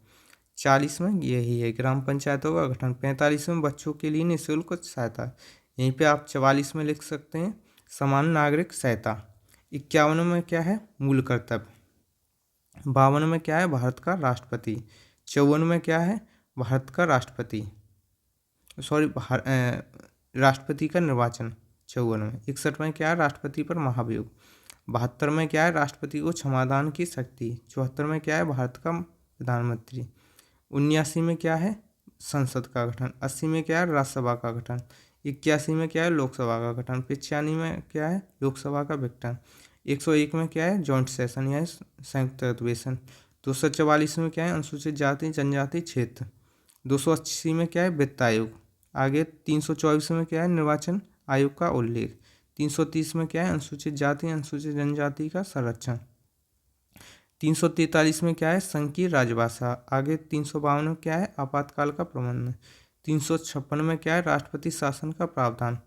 40 में यही है, ग्राम पंचायतों का गठन। 45 में बच्चों के लिए निःशुल्क सहायता। यहीं पे आप 44 में लिख सकते हैं, समान नागरिक सहायता। 51 में क्या है, मूल कर्तव्य। 52 में क्या है, भारत का राष्ट्रपति। 54 में क्या है, भारत का राष्ट्रपति राष्ट्रपति का निर्वाचन। 54 में। 61 में क्या है, राष्ट्रपति पर महाभियोग। 72 में क्या है, राष्ट्रपति को क्षमादान की शक्ति। 74 में क्या है, भारत का प्रधानमंत्री। 79 में क्या है, संसद का गठन। 80 में क्या है, राज्यसभा का गठन। 81 में क्या है, लोकसभा का गठन। 95 में क्या है, लोकसभा का विघटन। 101 में क्या है, जॉइंट सेशन या संयुक्त अधिवेशन। 244 में क्या है, अनुसूचित जाति जनजाति क्षेत्र। 280 में क्या है, वित्त आयोग। आगे 324 में क्या है, निर्वाचन आयोग का उल्लेख। 330 में क्या है, अनुसूचित जाति अनुसूचित जनजाति का संरक्षण। 343 में क्या है, संघ की राजभाषा। आगे 352 में क्या है, आपातकाल का प्रबंधन। 356 में क्या है, राष्ट्रपति शासन का प्रावधान।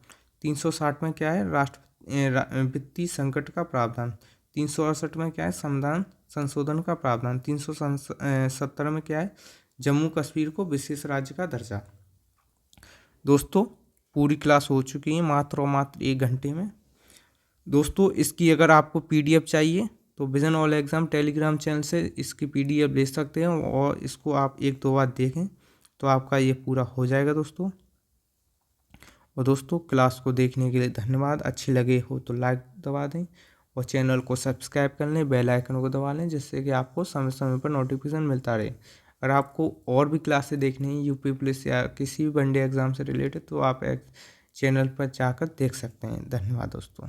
360 में क्या है, वित्तीय संकट का प्रावधान। 368 में क्या है, संविधान संशोधन का प्रावधान। 370 में क्या है, जम्मू कश्मीर को विशेष राज्य का दर्जा। दोस्तों पूरी क्लास हो चुकी है मात्र और मात्र 1 घंटे में। दोस्तों इसकी अगर आपको पीडीएफ चाहिए तो vision all exam Telegram channel से इसकी पीडीएफ ले सकते हैं और इसको आप 1-2 बार देखें तो आपका ये पूरा हो जाएगा दोस्तों। और दोस्तों क्लास को देखने के लिए धन्यवाद। अच्छी लगे हो तो लाइक दबा दें और चैनल को सब्सक्राइब कर लें, बेल आइकन को दबा लें, जिससे कि आपको समय समय पर नोटिफिकेशन मिलता रहे। अगर आपको और भी क्लासेस देखनी है यूपी पुलिस या किसी भी वनडे एग्ज़ाम से रिलेटेड तो आप चैनल पर जाकर देख सकते हैं। धन्यवाद दोस्तों।